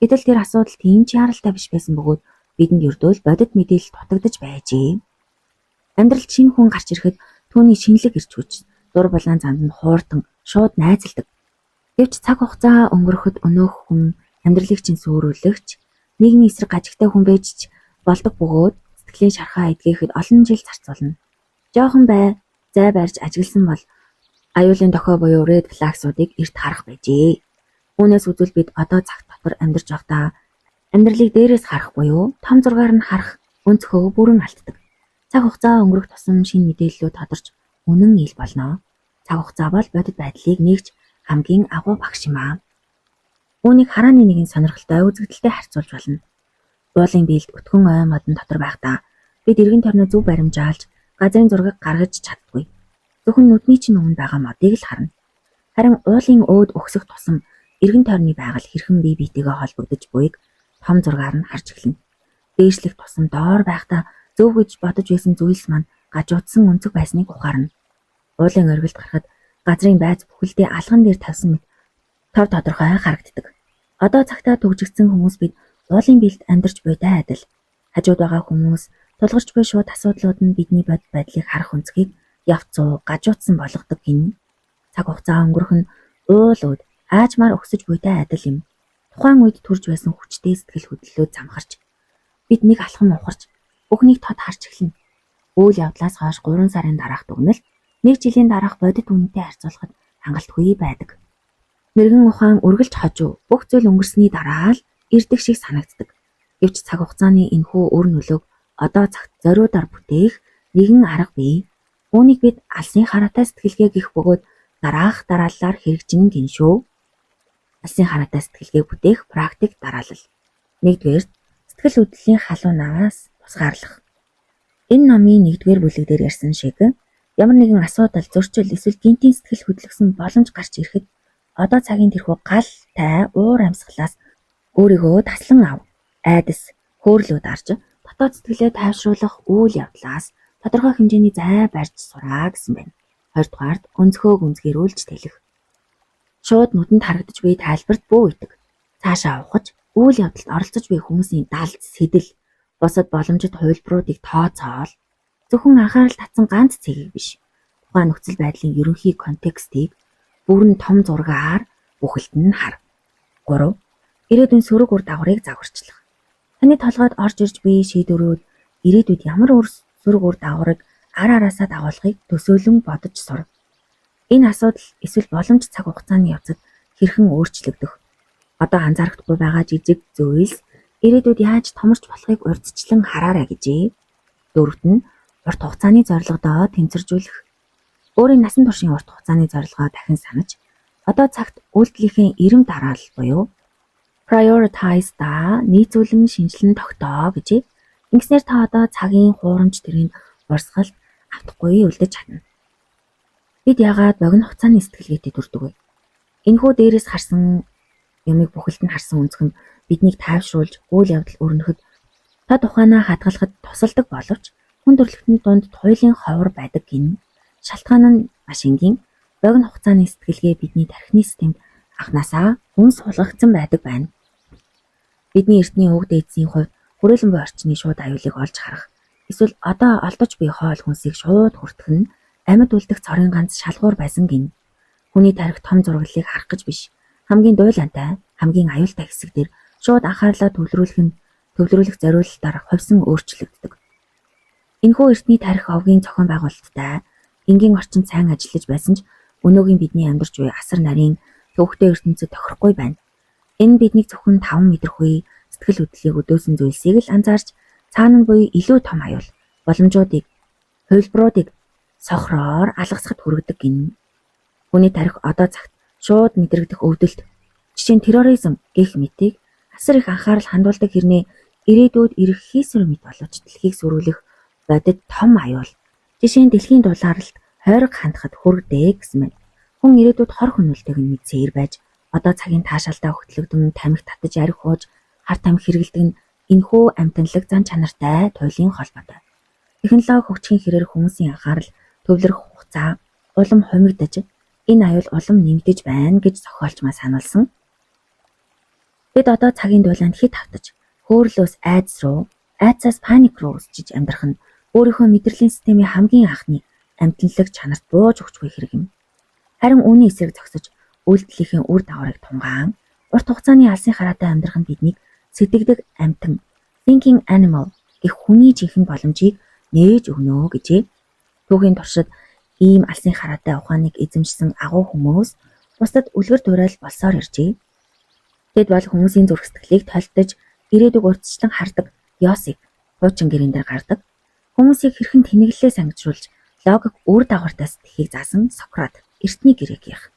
Гэтэл тэр асуудал тийм ч яралтай биш байсан бөгөөд бидэнд ердөө л бодит мэдээлэл дутагдж байжээ. Амьдралд шинэ хүн гарч ирэхэд түүний шинэлэг ирч хүч дур булаан занд нь хуурдан шууд найзалдаг. Гэвч цаг хугацаа өнгөрөхөд өнөөх хүн амьдралыг чинь сүрүүлэгч, нийгмийн эсрэг гажигтай хүн байж ч болдог бөгөөд сэтгэлийн шархаа эдгээхэд олон жил зарцуулна. Жохон зай барьж ажигласан бол аюулын дохой буюу red flag-суудыг эрт харах байжээ. Үүнээс үзвэл бид одоо цагт дотор амьдарч байхдаа амьдралыг дээрээс харах буюу том зургаар нь харах өнцгөө бүрэн алддаг. Цаг хугацаа өнгөрөх тусам шинэ мэдээллүүд тодорч үнэн ил болно. Цаг хугацаа бол бодит байдлыг нэгж хамгийн агуу багш юм аа. Үүнийг харааны нэгэн сонирхолтой үзэгдэлтэй харьцуулж болно. Уулын биелд өтгөн ой модон дотор байхдаа бид эргэн тойрноо зөв баримжаалж газрын зургийг гаргаж чаддаггүй. Зөвхөн нүдний чинь өмнө байгаа модыг л харна. Харин уулын өөд өгсөх тусам эргэн тойрны байгаль хэрхэн бие биетэйгээ холбогдож буйг том зургаар нь харж эхэлнэ. Дээшлэх тусам доор байхдаа зөв гэж бодож байсан зүйлс маань гажуудсан өнцөг байсныг ухаарна. Уулын оргилд гарахад газрын байц бүхэлдээ алган дээр тавьсан мэт тав тодорхой харагддаг. Одоо цагтаа төгжигдсэн хүмүүс бид уулын биелд амьдарч буйтай адил. Хажууд байгаа хүмүүс тулгарч буй шууд асуудлууд нь бидний бодит байдлыг харах өнцгийг явцуу гажуудсан болгодог гин. Цаг хугацаа өнгөрөх нь уулууд аажмаар өксөж буйтай адил юм. Тухайн үед төрж байсан хүчтэй сэтгэл хөдлөлөө замхарч бид нэг алхам ухарч бүхнийг тод харж эхэлнэ. Үйл явдлаас хойш 3 сарын дараах дүгнэлт 1 жилийн дараах бодит үнэтэй харьцуулахад хангалтгүй байдаг. Мэргэн ухаан үргэлж хожуу бүх зүйл өнгөрсний дараа л ирдэг шиг санагддаг. Гэвч цаг хугацааны энэхүү өр нөлөөг одоо цагт зориудаар бүтээх нэгэн арга бий. Үүнийг бид алсын хараатай сэтгэлгээ гэх бөгөөд дараах дарааллаар хэрэгжин гин шүү. Алсын хараатай сэтгэлгээг бүтээх практик дараалал. 1-р сэтгэл хөдлөлийн халуунаас тусгаарлах. Энэ номын 1-р бүлэг дээр ярьсан шиг ямар нэгэн асуудал, зөрчил эсвэл гинтийн сэтгэл хөдлөсөн боломж гарч ирэхэд одоо цагийн тэрхүү гал тай уур амьсгалаас өөрийгөө таслан ав. Айдас хөөрлүүд арж дотоод сэтгэлээ тайвшруулах үйл явдлаас тодорхой хэмжээний зай барьж сураа гэсэн байна. Хоёрдугаард өнцгөө гүнзгийрүүлж тэлэх. Шууд нүдэнд харагдаж буй тайлбарт бүү итэг. Цаашаа ухаж үйл явдалд оролцож буй хүмүүсийн далд сэдэл, бусад боломжит хувилбаруудыг тооцоол. Зөвхөн анхаарал татсан ганц цэгийг биш. Тухайн нөхцөл байдлын ерөнхий контекстыг бүрэн том зургаар бүхэлд нь хар. 3. Ирээдүйн сөрөг үр дагаврыг загварчлах. Таны толгойд орж ирж буй шийдвэрүүд ирээдүйд ямар сөрөг үр дагаврыг ар араасаа дагуулахыг төсөөлөн бодож сур. Энэ асуудал эсвэл боломж цаг хугацааны явцад хэрхэн өөрчлөгдөх. Одоо анзаарахдаггүй байгаа жижиг зүйлс ирээдүйд яаж томорч болохыг урьдчилан хараарай гэжээ. 4-т нь урт хугацааны зорилгодоо тэнцвэржүүлэх. Өөрийн насан туршийн урт хугацааны зорилгоо дахин санаж, одоо цагт үйлдэлийнхээ эрэм дараалал буюу prioritize да нийцүүлэн шинжилэн тогтоо гэжээ. Ингэснээр та одоо цагийн хуурамч тэрийн урсгалд автахгүй үлдэж чадна. Бид яагаад богино хугацааны сэтгэлгээтэй төрдөг вэ? Энэхүү дээрээс харсан юмыг бүхэлд нь харсан өнцгөнд биднийг тайвшруулж үйл явдал өрнөхөд та тухайнаа хадгалахад тусалдаг боловч хүн төрөлхтөнд дунд туйлын ховор байдаг гин. Шалтгаан нь маш энгийн. Богино хугацааны сэтгэлгээ бидний тархины системд анханасаа хүн сулгагдсан байдаг байна. Бидний эртний өвөг дээдсийн хувьд хүрээлэн буй орчны шууд аюулыг олж харах, эсвэл одоо олдож буй хоол хүнсийг шууд хүртэх нь амьд үлдэх цорын ганц шалгуур байсан гин. Хүний тарих том зураглалыг харах гэж биш, хамгийн дуйлантай, хамгийн аюултай хэсэг дээр шууд анхаарлаа төвлөрүүлэх зориулалтаар хувьсан өөрчлөгддөг. Энэхүү эртний тарих овгийн зохион байгуулалттай энгийн орчинд сайн ажиллаж байсан ч өнөөгийн бидний амьдарч буй асар нарийн төвөгтэй ертөнцид тохирохгүй байна. Энэ биднийг зөвхөн 5 мэдрэхүй сэтгэл хөдлөлийг өдөөсөн зүйлсийг л анзаарч цаана нь буй илүү том аюул, боломжуудыг, хувилбаруудыг сохроор алгасахад хүргэдэг гин. Хүний тарих одоо цагт шууд мэдрэгдэх өвдөлт, жишээ нь терроризм гэх мэтийг асар их анхаарал хандуулдаг хэрнээ ирээдүйд ирэх хийсвэр мэт боловч дэлхийг сүрүүлэх бодит том аюул. Жишээ нь дэлхийн дулаалалт хойрог хандахад хүргэдэг гэсэн мэт. Хүн ирээдүйд хор хөнөөлтэйг нь мэдсээр байж одоо цагийн таашаалтаа хөтлөгдөн тамхи татаж арх ууж хар тамхи хэрэглэдэг нь энэхүү амтналаг зан чанартай туйлын холбоотой. Технологи хөгжихийн хэрээр хүмүүсийн анхаарал төвлөрөх хугацаа улам хумигдаж энэ аюул улам нэмэгдэж байна гэж зохиолчмаа сануулсан. Бид одоо цагийн дуйлаанд хит автаж хөөрлөөс айдас руу, айдсаас паник руу өсөж амьдрах нь өөрийнхөө мэдрэлийн системийн хамгийн анхны амтналаг чанарт бууж өгч буй хэрэг юм. Харин үүний эсрэг зогсож үйлдэлийнхээ үр дагаврыг тунгаан урт хугацааны алсын хараатай амьдрах нь биднийг сэтгэдэг амьтан, thinking animal гэх хүний жинхэнэ боломжийг нээж өгнө гэжээ. Түүхийн туршид ийм алсын хараатай ухааныг эзэмшсэн агуу хүмүүс бусдад үлгэр дуурайл болсоор иржээ. Тэд бол хүмүүсийн зүрх сэтгэлийг толдож ирээдүг урьдчилан хардаг Йосик хуучин гэрэн дээр гардаг. Хүмүүсийг хэрхэн тэнэглэлээ сангижруулж логик үр дагавартай сэтгэхийг заасан Сократ эртний грекийнх.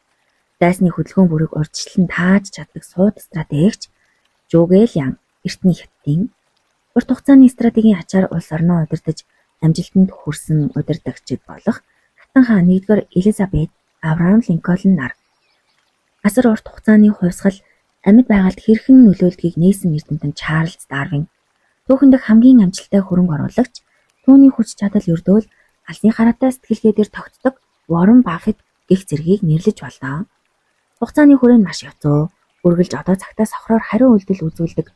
Дайсны хөдөлгөөн бүрийг урьдчилан тааж чаддаг сууд стратегч Жугелян эртний хятадын урт хугацааны стратегийн ачаар улс орноо удирдах амжилтанд хүрсэн удирдагчид болох Хатан хаан 1-р Элизабет Авраам Линкольн нар. Асар урт хугацааны хувьсгал амьд байгальд хэрхэн нөлөөлдгийг нээсэн эрдэмтэн Чарлз Дарвин, түүхэндх хамгийн амжилттай хөрөнгө оруулагч, түүний хүч чадал өрдөөл алсын хараатай сэтгэлгээ дээр тогтдог Warren Buffett гэх зэргийг нэрлэж болно. Хугацааны хүрээнд маш явцуу, үргэлж одоо цагтаа сохроор хариу үйлдэл үзүүлдэг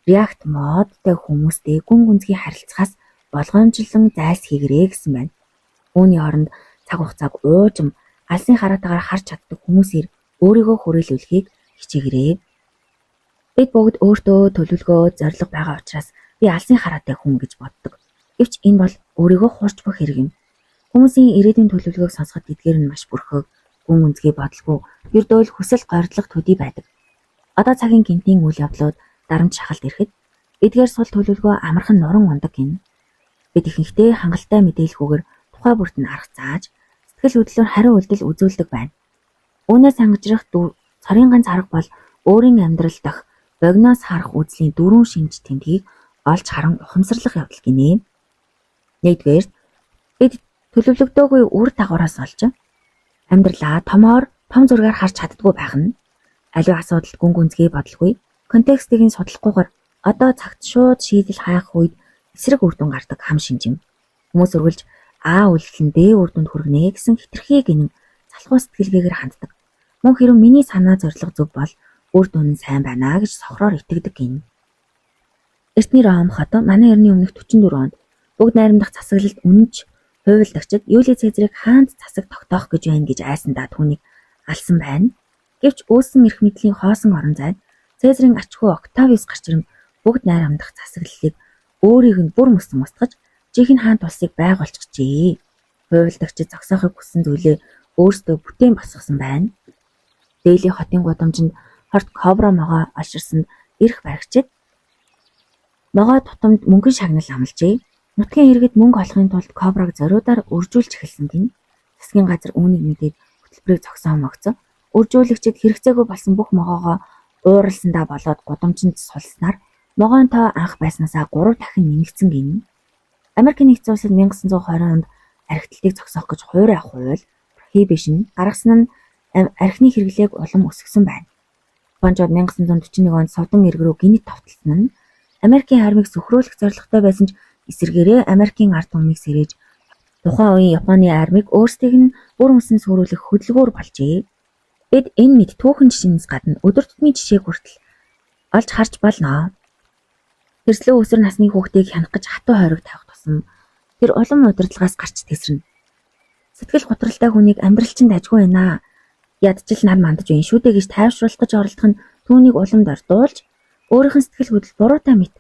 React модтой хүмүүстэй гүн гүнзгий харилцахаас болгоомжлон зайлсхийгэрээ гэсэн байна. Үүний оронд цаг хугацааг уужим алсын хараатаагаар харж чаддаг хүмүүсээр өөрийгөө хүрээлүүлэхийг хичээгээрэй. Бид бүгд өөртөө төлөвлөгөө, зорилго байгаа учраас би алсын хараатай хүн гэж боддог. Гэвч энэ бол өөрийгөө хуурч бүх хэрэг юм. Хүмүүсийн ирээдүйн төлөвлөгөөг сонсоход эдгээр нь маш бүрхэг, гүн гүнзгий бодолгүй, ердөө л хүсэл гойрдлого төдий байдаг. Одоо цагийн гинтийн үйл явдлууд дарамт шахалт ирэхэд эдгээр сул төлөвлөгөө амархан нуран ундаг гин. Бид ихэнхдээ хангалттай мэдээлэлгүйгээр тухай бүрт нь арга зааж, сэтгэл хөдлөлөөр хариу үйлдэл үзүүлдэг байна. Үүнээс ангажрах цорын ганц арга бол өөрийн амьдрал дахь богиноос харах үзлийн дөрвөн шинж тэмдгийг олж харан ухамсарлах явдал гинэ. Нэгдүгээр, бид төлөвлөгдөөгүй үр дагавраас олж амьдралаа томоор том зургаар харж чаддгүй байх нь. Аливаа асуудалд гүн гүнзгий бодлого, контекстыг нь судлахгүйгээр одоо цагт шууд шийдэл хайх үед эсрэг үр дүн гардаг хам шинжим. Хүмүүс үргэлж А үйлдэл нь Б үр дүнд хүргэнэ гэсэн хитрхий гинэн залхуу сэтгэлгээгээр ханддаг. Мөн хэрэв миний санаа зорилго зөв бол үр дүн нь сайн байна гэж сохроор итгэдэг гин. Эртний Ром хот манай эртний өмнөх 44 онд бүгд найрамдах засаглалд үнэнч хувилдагчид Юли Цезарыг хаанд засаг тогтоох гэж байна гэж айсандаа түүнийг алсан байна. Гэвч өөсөн эрх мэдлийн хоосон орон зайд Цезарын ачхүү Октавиус гарч ирэн бүгд найрамдах засаглалыг өөрийг нь бүр мөсөн устгаж жинхэнэ хаант улсыг байгуулчихжээ. Хувилдагчид зогсоохыг хүссэн зүйлээ өөрсдөө бүтээн босгосон байна. Дели хотын гудамжинд хорт кобра могоо аширсан эрх баригчид могоо тутамд мөнгөн шагнал амлажээ. Нутгийн иргэд мөнгө олохын тулд кобраг зориудаар үржүүлж эхэлсэн гин. Засгийн газар үүнийг мэдээд хөтөлбөрийг зогсоон могцоо. Үржүүлэгчид хэрэгцээгүй болсон бүх могоогоо ууралсандаа болоод гудамжинд сулснаар могоон тоо анх байснаасаа 3 дахин нэмэгдсэн гин. Америкийн нэгдсэн улсад 1920 онд архитектыг зогсоох гэж хуурай авах хууль prohibition гаргасан нь архины хэрэглээг улам өсгсөн байна. Японууд 1941 онд Содон ирэг рүү гинт товтлсон нь Америкийн армийг сөхрүүлэх зорилготой байсан ч эсвэргээрээ Америкийн ард түмнийг сэрээж тухайн үеийн Японы армийг өөрсдийг нь бүр мөсөн сүрүүлэх хөдөлгүүр болжээ. Бид энэ мэд түүхэн жишээнээс гадна өдөр тутмын жишээг хүртэл олж харж болно. Тэрслээ өсвөр насны хүүхдийг хянах гэж хатуу хойрог тавих тусам тэр улам удирдлагаас гарч тэсрэнэ. Сэтгэл готролтой хүнийг амьдрал чинь дажгүй байна. Ядчил нар мандаж байна шүү дээ гэж тайвшруулах гэж оролдох нь түүнийг улам дордуулж өөрийнх нь сэтгэл хөдлөл буруутай мэт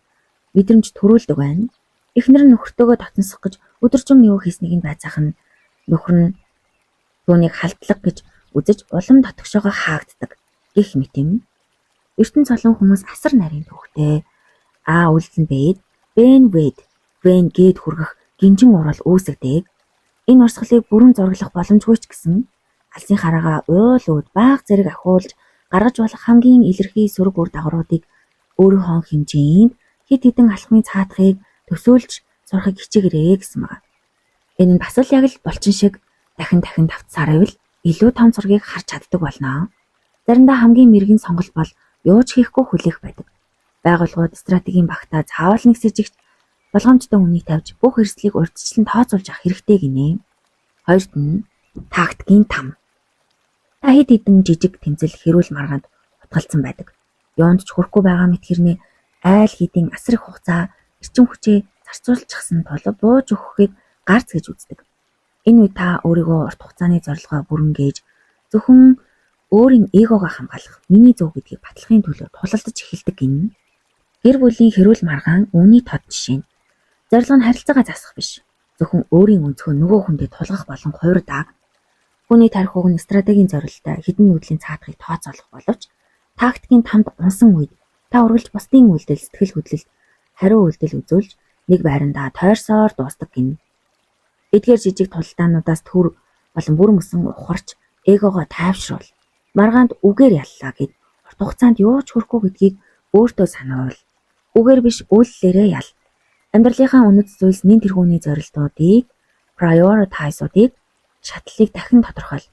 мэдрэмж төрүүлдэг байна. Эхнэр нь нөхөртөөгөө татансах гэж өдөржин юу хийснийг нь байцаах нь нөхөр нь түүнийг халдлага гэж үзэж улам татгшоогоо хаагддаг гэх мэт юм. Ертөнц олон хүмүүс асар нарийн төвхтэй. А үлдэн бэд, Бен Вэд, Вен гээд хүргэх гинжин урал үүсгдэг. Энэ урсгалыг бүрэн зураглах боломжгүй ч гэсэн алсын хараагаа уул ууд бага зэрэг ахиулж гаргаж болох хамгийн илэрхий сөрөг үр дагавруудыг өөрийнхөө хэмжээнд хэд хэдэн алхмын цаатахыг төсөөлж сурахыг хичээгээрэй гэсэн байна. Энэ нь бас л яг л булчин шиг дахин давтсаар ивэл илүү том зургийг харж чаддаг болно. Заримдаа хамгийн мэргэн сонголт бол юуч хийхгүй хүлээх байдаг. Байгууллагууд стратегийн багтаа заавал нэг с жигт болгоомжтой үнийг тавьж бүх эрсдлийг урьдчилан тооцоолж авах хэрэгтэй гинэ. Хоёрт нь тактикийн там. Та хэд хэдэн жижиг тэмцэл хэрүүл маргаанд утгалцсан байдаг. Юунд ч хүрэхгүй байгаа мэт хэрнээ айл хэдийн асар их хугацаа эрчим хүчээ зарцуулчихсан тул бууж өгөхийг гарц гэж үздэг. Энэ үед та өөрийгөө урт хугацааны зорилгоо бүрэнгээж зөвхөн өөрийн эгогоо хамгаалах, миний зөв гэдгийг батлахын төлөө тулалдаж эхэлдэг гин. Гэр бүлийн хэрүүл маргаан үүний тод жишээ нь. Зорилго нь харилцаагаа засах биш. Зөвхөн өөрийн өнцгөө нөгөө хүндээ тулгах болон хувирдаг. Хүний тарих уг нь стратегийн зорилттой хідэн нүүдлийн цаатахыг тооцоолох боловч тактикийн тамд унсан үед та үргэлж бусдын үйлдэл сэтгэл хөдлөлд хариу үйлдэл үзүүлж нэг байрандаа тойрсоор дуустдаг гин. Эдгээр жижиг тулалдаануудаас төр болон бүр мөсөн ухарч эгогоо тайвшруул. Маргаанд үгээр яллаа гэд урт хугацаанд юу ч хүрэхгүй гэдгийг өөртөө сануул. Үгээр биш үйлдэлээрээ ял. Амьдралынхаа үнэт зүйлс нэн тэргүүний зорилтуудыг, prioritize-уудыг шатлалыг дахин тодорхойл.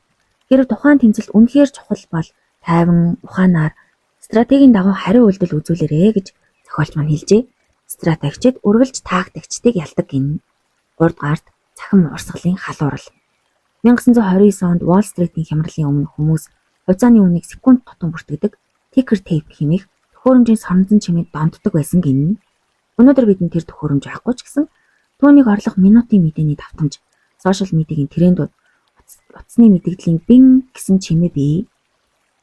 Хэрэв тухайн тэмцэлд үнэхээр чухал бол тайван ухаанаар стратегийн дагуу хариу үйлдэл үзүүлээрэй гэж зохиолч маань хэлжээ. Стратегчид үргэлж тактикчдыг ялдаг гин. 3 дугаарт цахим урсгалын халуурал. 1929 онд Wall Street-ийн хямралын өмнө хүмүүс хувьцааны үнийг секунд тутам бүртгэдэг ticker tape хэмээх төхөөрөмжийн соронзон чимээд донддог байсан гин. Өнөөдөр бидэнд тэр төхөөрөмж байхгүй ч гэсэн түүнийг орлох минутын мэдээний давтамж, сошиал медиагийн трендүүд, утасны мэдээллийн бин гэсэн чимээ бий.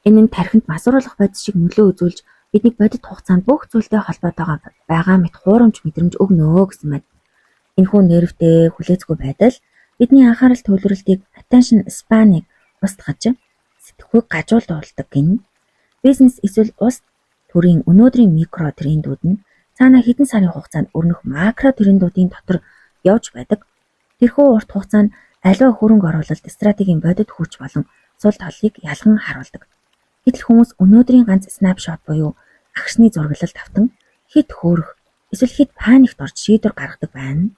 Энэ нь тархинд масруулах бодис шиг нөлөө үзүүлж бидний бодит хугацаанд бүх зүйлтэй холбоотойгоо байгаа мэт хуурамч мэдрэмж өгнө гэсэн мэт. Энэхүү нервтэй хүлээцгүй байдал бидний анхаарал төвлөрөлтийг attention span-ыг устгаж сэтгхүйг гажуулдуулдаг гин. Бизнес эсвэл улс төрийн өнөөдрийн микро трендүүд нь цаана хэдэн сарын хугацаанд өрнөх макро трендүүдийн дотор явж байдаг. Тэрхүү урт хугацаанд аливаа хөрөнгө оруулалт стратегийн бодит хүч болон сул талыг ялган харуулдаг. Гэтэл хүмүүс өнөөдрийн ганц снапшот буюу агшны зураглалд автан хэд хөөрөх эсвэл хэд паникт орж шийдвэр гаргадаг байна.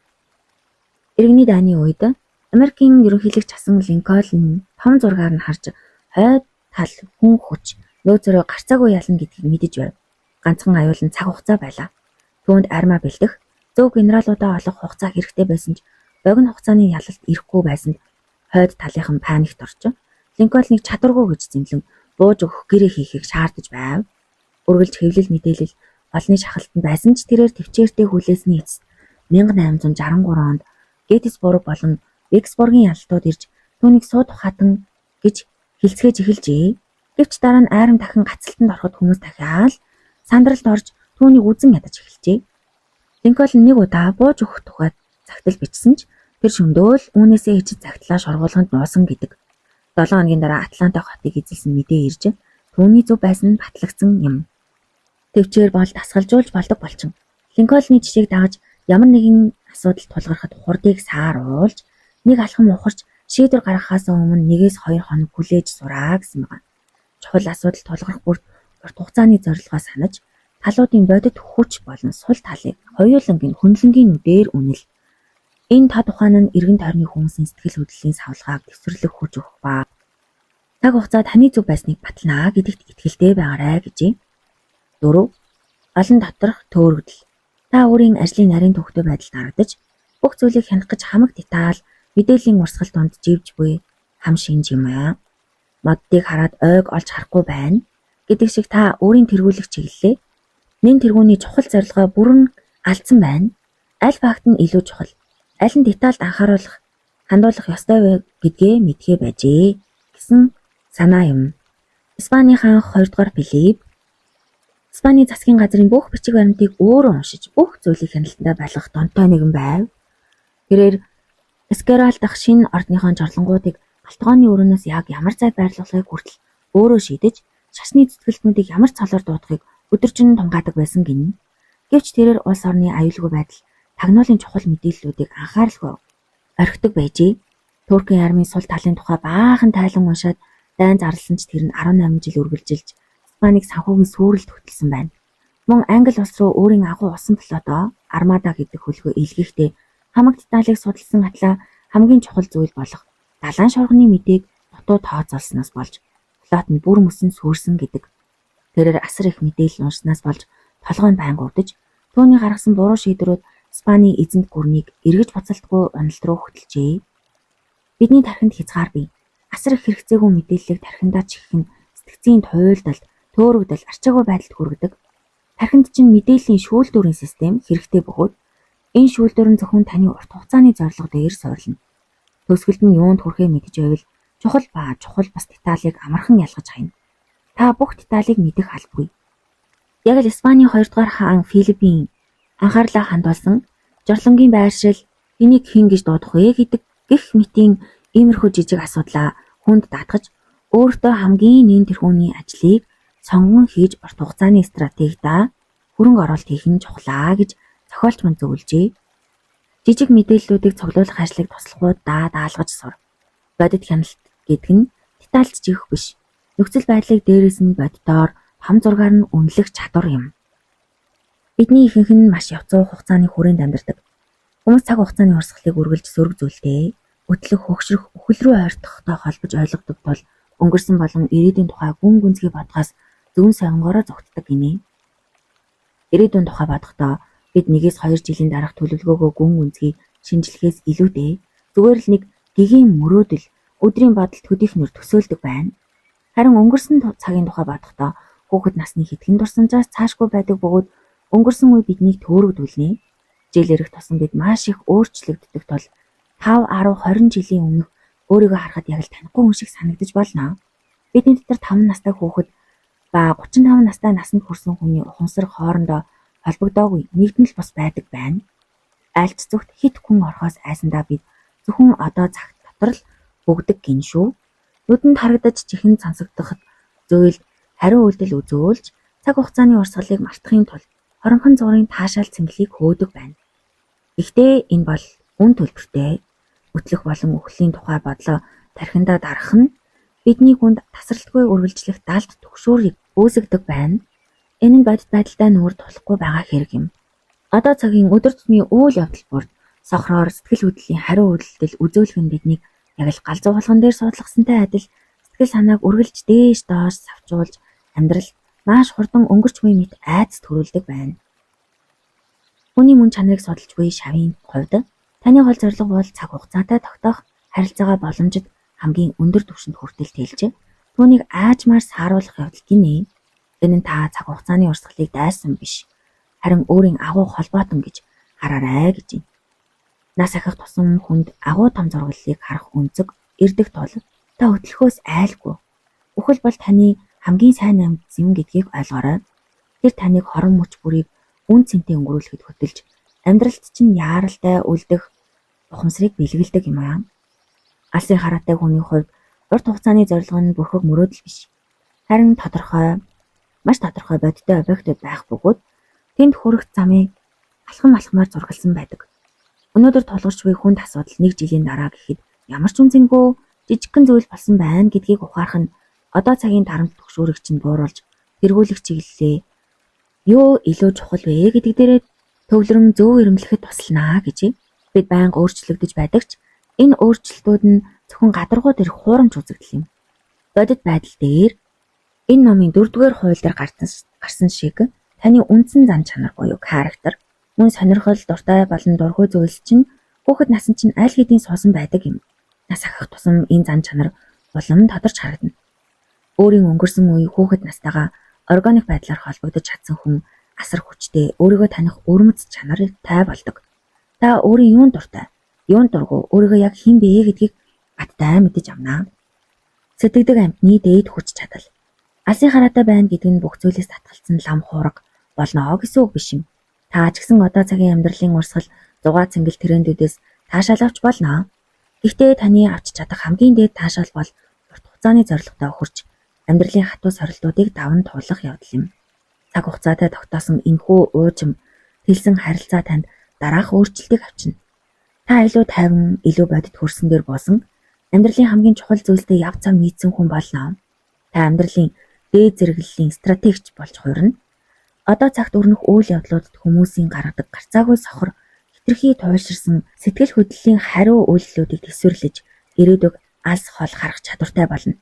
Иргэний дааны үед Америкийн ерөнхийлөгч асан Линкольн том зургаар нь харж хойд тал хүн хүч нөөцөрөө гарцаагүй ялна гэдгийг мэдэж байв. Ганцхан аюулын цаг хугацаа байлаа. Түүнд армаа бэлдэх, зөв генералуудаа олох хугацаа хэрэгтэй байсан ч богино хугацааны ялалт ирэхгүй байсанд хойд талынхан паникт орж Линкольныг чадваргүй гэж зэмлэн бууж өгөх гэрээ хийхийг шаардаж байв. Үргэлж хэвлэл мэдээлэл олны шахалтанд байсан ч тэрээр төвчээртэй хүлээсний эцэст 1863 онд Геттисбург болон Виксбургийн ялалтууд ирж түүнийг суудах хатан гэж хилцгээж эхэлжээ. Гэвч дараа нь айрам дахин гацалтанд ороход хүмүүс дахиад сандралд орж түүнийг үзэн ядаж эхэлжээ. Линкольн нэг удаа бууж өгөх тухайд загтал бичсэн ч тэр шөндөөл үүнээсээ ичид загтлаа шоргуулганд нуусан гэдэг. 7 хоногийн дараа Атланта хотыг эзэлсэн мэдээ ирж түүний зөв байсан нь батлагдсан юм. Төвчээр бол дасгалжуулж болдог болчин. Линкольны жишээг дагаж ямар нэгэн асуудал тулгархад хурдыг сааруулж нэг алхам ухарч шийдвэр гаргахаас өмнө 1-2 хоног хүлээж сураа гэсэн байна. Чухал асуудал тулгарх бүрт урт хугацааны зорилгоо санаж талуудын бодит хүч болон сул талыг хоёулангийн хөндлөнгийн нүдээр үнэл. Энэ тод ухаан нь эргэн тойрны хүмүүсийн сэтгэл хөдлөлийн савлгааг төвсрлөх хүч өгөх ба цаг хугацаа таны зөв байсныг батлнаа гэдэгт итгэлтэй байгаарай гэжээ. 4. Олон доторх төөрөгдөл. Та өөрийн ажлын нарийн төвхтэй байдалд харагдаж бүх зүйлийг хянах гэж хамаг деталь мэдээллийн урсгал донд живж буй хам шинж юм аа. Моддыг хараад ойг олж харахгүй байна гэдэг шиг та өөрийн тэргүүлэх чиглэлээ нэн тэргүүний чухал зорилгоо бүрэн алдсан байна. Аль факт нь илүү чухал, аль нь детальд хандуулах ёстой вэ гэдгээ мэдхээ байжээ гэсэн санаа юм. Испанийн хаан 2 дугаар Филипп Испаний засгийн газрын бүх бичиг баримтыг өөрөө уншиж бүх зүйлийг хяналтандаа байлгах донтой нэгэн байв. Тэрээр Эскерал дахь шинэ ордныхон жорлонгуудыг галтгооны өрөөнөөс яг ямар зай байрлуулахыг хүртэл өөрөө шийдэж шашны цэцгэлтнүүдийг ямар цолоор дуудахыг өдөржин тунгаадаг байсан гинэ. Гэвч тэрээр улс орны аюулгүй байдал тагнуулын чухал мэдээллүүдийг анхааралгүй орхидог байжээ. Туркийн армийн сул талын тухай баахан тайлан уншаад дайн зарласан ч тэр нь 18 жил үргэлжилж Испанийг санхүүгийн сүрэлд хөтлсөн байна. Мөн Англи улс руу өөрийн агуу усан флотоо Армада гэдэг хөлгөө илгээхдээ хамаг деталийг судалсан атлаа хамгийн чухал зүйл болох далайн шуурганы мэдээг дутуу тооцоолсноос болж флот нь бүр мөсөн сүрсэн гэдэг. Тэрээр асар их мэдээлэл уншснаас болж толгой нь байнга урдаж түүний гаргасан буруу шийдвэрүүд Испаний эзэнт гүрнийг эргэж буцалтгүй уналт руу хөтлжээ. Бидний тархинд хязгаар бий. Асар их хэрэгцээгүй мэдээллийг тархиндаа чихэх нь сэтгцийн туйлдалд, төөрөгдөл, арчаагүй байдалд хүргэдэг. Тархинд чинь мэдээллийн шүүлтүүрийн систем хэрэгтэй бөгөөд энэ шүүлтүүр нь зөвхөн таны урт хугацааны зорилго дээр суурилна. Төсгөлд нь юунд хүрэхээ мэдж байвал чухал бас деталийг амархан ялгаж хайна. Та бүх деталийг мэдэх албагүй. Яг л Испаний 2 дугаар хаан Филиппийн анхаарлаа хандуулсан жорлонгийн байршил энийг хэн гэж дуудах вэ гэдэг гэх мэтийн иймэрхүү жижиг асуудлаа хүнд даатгаж өөртөө хамгийн нэн тэрхүүний ажлыг сонгон хийж урт хугацааны стратегидаа хөрөнгө оруулалт хийх нь чухлаа гэж зохиолч мань зөвлөжээ. Жижиг мэдээллүүдийг цуглуулах ажлыг туслахуудаа даалгаж сур. Бодит хяналт гэдэг нь детальд жигэх биш. Нөхцөл байдлыг дээрээс нь боддоор хам зургаар нь үнэлэх чадвар юм. Бидний ихэнх нь маш явцуу хугацааны хүрээнд амьдардаг. Хүмүүс цаг хугацааны урсгалыг үргэлж сөрөг зүйлтэй, өтлөх, хөгшрөх, өхөл рүү ойртохтой холбож ойлгодог тул өнгөрсөн болон ирээдүйн тухай гүн гүнзгий бодохоос зүүн сонгороо зогтдог гинэ. Ирээдүйн тухай бодохдоо бид 1-2 жилийн дараах төлөвлөгөөгөө гүн гүнзгий шинжлэхээс илүүтэй зүгээр л нэг гэгийн мөрөөдөл өдрийн бодолд хөдөлгөнөөр төсөөлдөг байна. Харин өнгөрсөн цагийн тухай бодохдоо хүүхэд насны хэдхэн дурсамжаас цаашгүй байдаг бөгөөд өнгөрсөн үе биднийг төөрөгдүүлнэ. Жил ирэх тусам бид маш их өөрчлөгддөг тул 5, 10, 20 жилийн өмнөх өөрийгөө харахад яг л танихгүй хүн шиг санагдаж болно. Бидний дотор 5 настай хүүхэд ба 35 настай насанд хүрсэн хүний ухамсар хоорондоо холбогдоогүй нэгдэн л бас байдаг байна. Альч зүгт хит хүн орхоос айсандаа бид зөвхөн одоо цагт дотор л бүгдэг гин шүү. Нүдэнд харагдаж чихэн сонсогдоход зөөл хариу үйлдэл үзүүлж цаг хугацааны урсгалыг мартахын тулд хоромхон зургийн таашаал цэнгэлийг хөөдөг байна. Гэхдээ энэ бол үн төлбөртэй. Өтлөх болон өхлийн тухай бодлоо тархиндаа дарах нь бидний хүнд тасралтгүй үргэлжлэх далд түгшүүрийг үүсгдэг байна. Энэ нь бодит байдалтай нүүр тулахгүй байгаа хэрэг юм. Одоо цагийн өдөр тутмын үйл явдал бүрд сохроор сэтгэл хөдлөлийн хариу үйлдэл үзүүлэх нь биднийг яг л галзуу болгон дээр суудлахсантай адил Сэтгэл санааг үргэлж дээш доош савчуулж амьдрал маш хурдан өнгөрч буй мэт айдас төрүүлдэг байна. Хүний мөн чанарыг судалж буй шавийн хувьд таны гол зорилго бол цаг хугацаатай тогтоох харилцаагаа боломжит хамгийн өндөр түвшинд хүртэл тэлж түүнийг аажмаар сааруулах явдал гинэ. Энэ нь та цаг хугацааны урсгалыг дайсан биш. Харин өөрийн агуу холбоотон гэж хараарай гэж юм. Нас ахих тусам хүнд агуу том зураглалыг харах өнцөг ирдэх тул та хөтлөхөөс айлгүй. Үхэл бол таны хамгийн сайн амьд юм гэдгийг ойлгоорой. Тэр таныг хорон мөч бүрийг үн цэнтэй өнгөрүүлэхэд хөтөлж амьдралд чинь яаралтай үлдэх ухамсарыг бэлгэлдэг юм аа. Алсын хараатай хүний хувьд урт хугацааны зорилго нь бүрхэг мөрөөдөл биш. Харин маш тодорхой бодиттой объектууд байх бөгөөд тэнд хүрэх замыг алхамаар зургалсан байдаг. Өнөөдөр тулгарч буй хүнд асуудал 1 жилийн дараа гэхэд ямар ч үнцэнгүй жижигхэн зүйл болсон байна гэдгийг ухаарах нь одоо цагийн дарамт төгшөөрөгч нь бууруулж тэргүүлэх чиглэлээ юу илүү чухал вэ гэдэг дээрээ төвлөрөн зөв ирэмлэхэд тусланаа гэж бид байнга өөрчлөгдөж байдаг ч энэ өөрчлөлтүүд нь зөвхөн гадаргуу дээрх хуурамч үзэгдэл юм. Бодит байдал дээр энэ номын 4-р хууль дээр гарсан шиг таны үндсэн зан чанар буюу характер, мөн сонирхол, дуртай болон дургүй зүйлс чинь хүүхэд насны чинь аль хэдийн суусан байдаг юм. Нас ахих тусам энэ зан чанар улам тодорч харагдана. Өөрийн өнгөрсөн үе хүүхэд настайгаа органик байдлаар холбогдож чадсан хүн асар хүчтэй өөрийгөө таних өрмөц чанартай болдог. Та өөрийн юунд дуртай, юунд дургүй, өөрийгөө яг хэн бэ гэдгийг баттай мэдэж авнаа. Сэтгэдэг амьтны дээд хүч чадал. Алсын хараатай байна гэдэг нь бүх зүйлээс татгалцсан лам хуурга болно гэсэн үг биш юм. Та ч гэсэн одоо цагийн амьдралын урсгал зугаа цэнгэл трендүүдээс таашаал авч болно. Гэхдээ таны авч чадах хамгийн дээд таашаал бол урт хугацааны зорилготой хүрч амьдралын хатуу сорилтуудыг даван туулах явдал юм. Цаг хугацаатай тогтоосон энэхүү уужим тэлсэн харилцаа танд дараах өөрчлөлтийг авчирна. Та илүү тайван, илүү бодит хөрсөн дээр буусан амьдралын хамгийн чухал зүйлстэй яв цав нийцсэн хүн болно. Та амьдралын дээд зэрэглэлийн стратегч болж хуурна. Одоо цагт өрнөх үйл явдлуудад хүмүүсийн гаргадаг гарцаагүй сохор хитрхи туйлширсан сэтгэл хөдлөлийн хариу үйлдэлүүдийг төсвөрлөж ирээдүг алс хол харах чадвартай болно.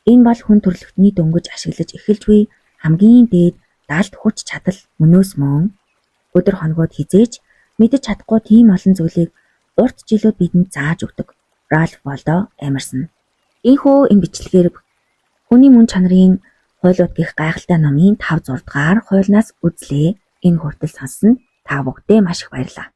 Энэ бол хүн төрөлхтний дөнгөж ашиглаж эхэлж буй хамгийн дээд даалт хүч чадал мөнөөс мөн өдөр хоногуд хизээж мэдэж чадахгүй тийм олон зүйлийг урт жилүүд бидэнд зааж өгдөг. Ральф Валдо Эмерсон. Ийхүү энэ бичлэгээр хүний мөн чанарын хуйлууд гэх гайхалтай номын 5-6 дугаар хуулиас үзлээ. Энэ хүртэл сонссонд та бүгдээ маш их баярлалаа.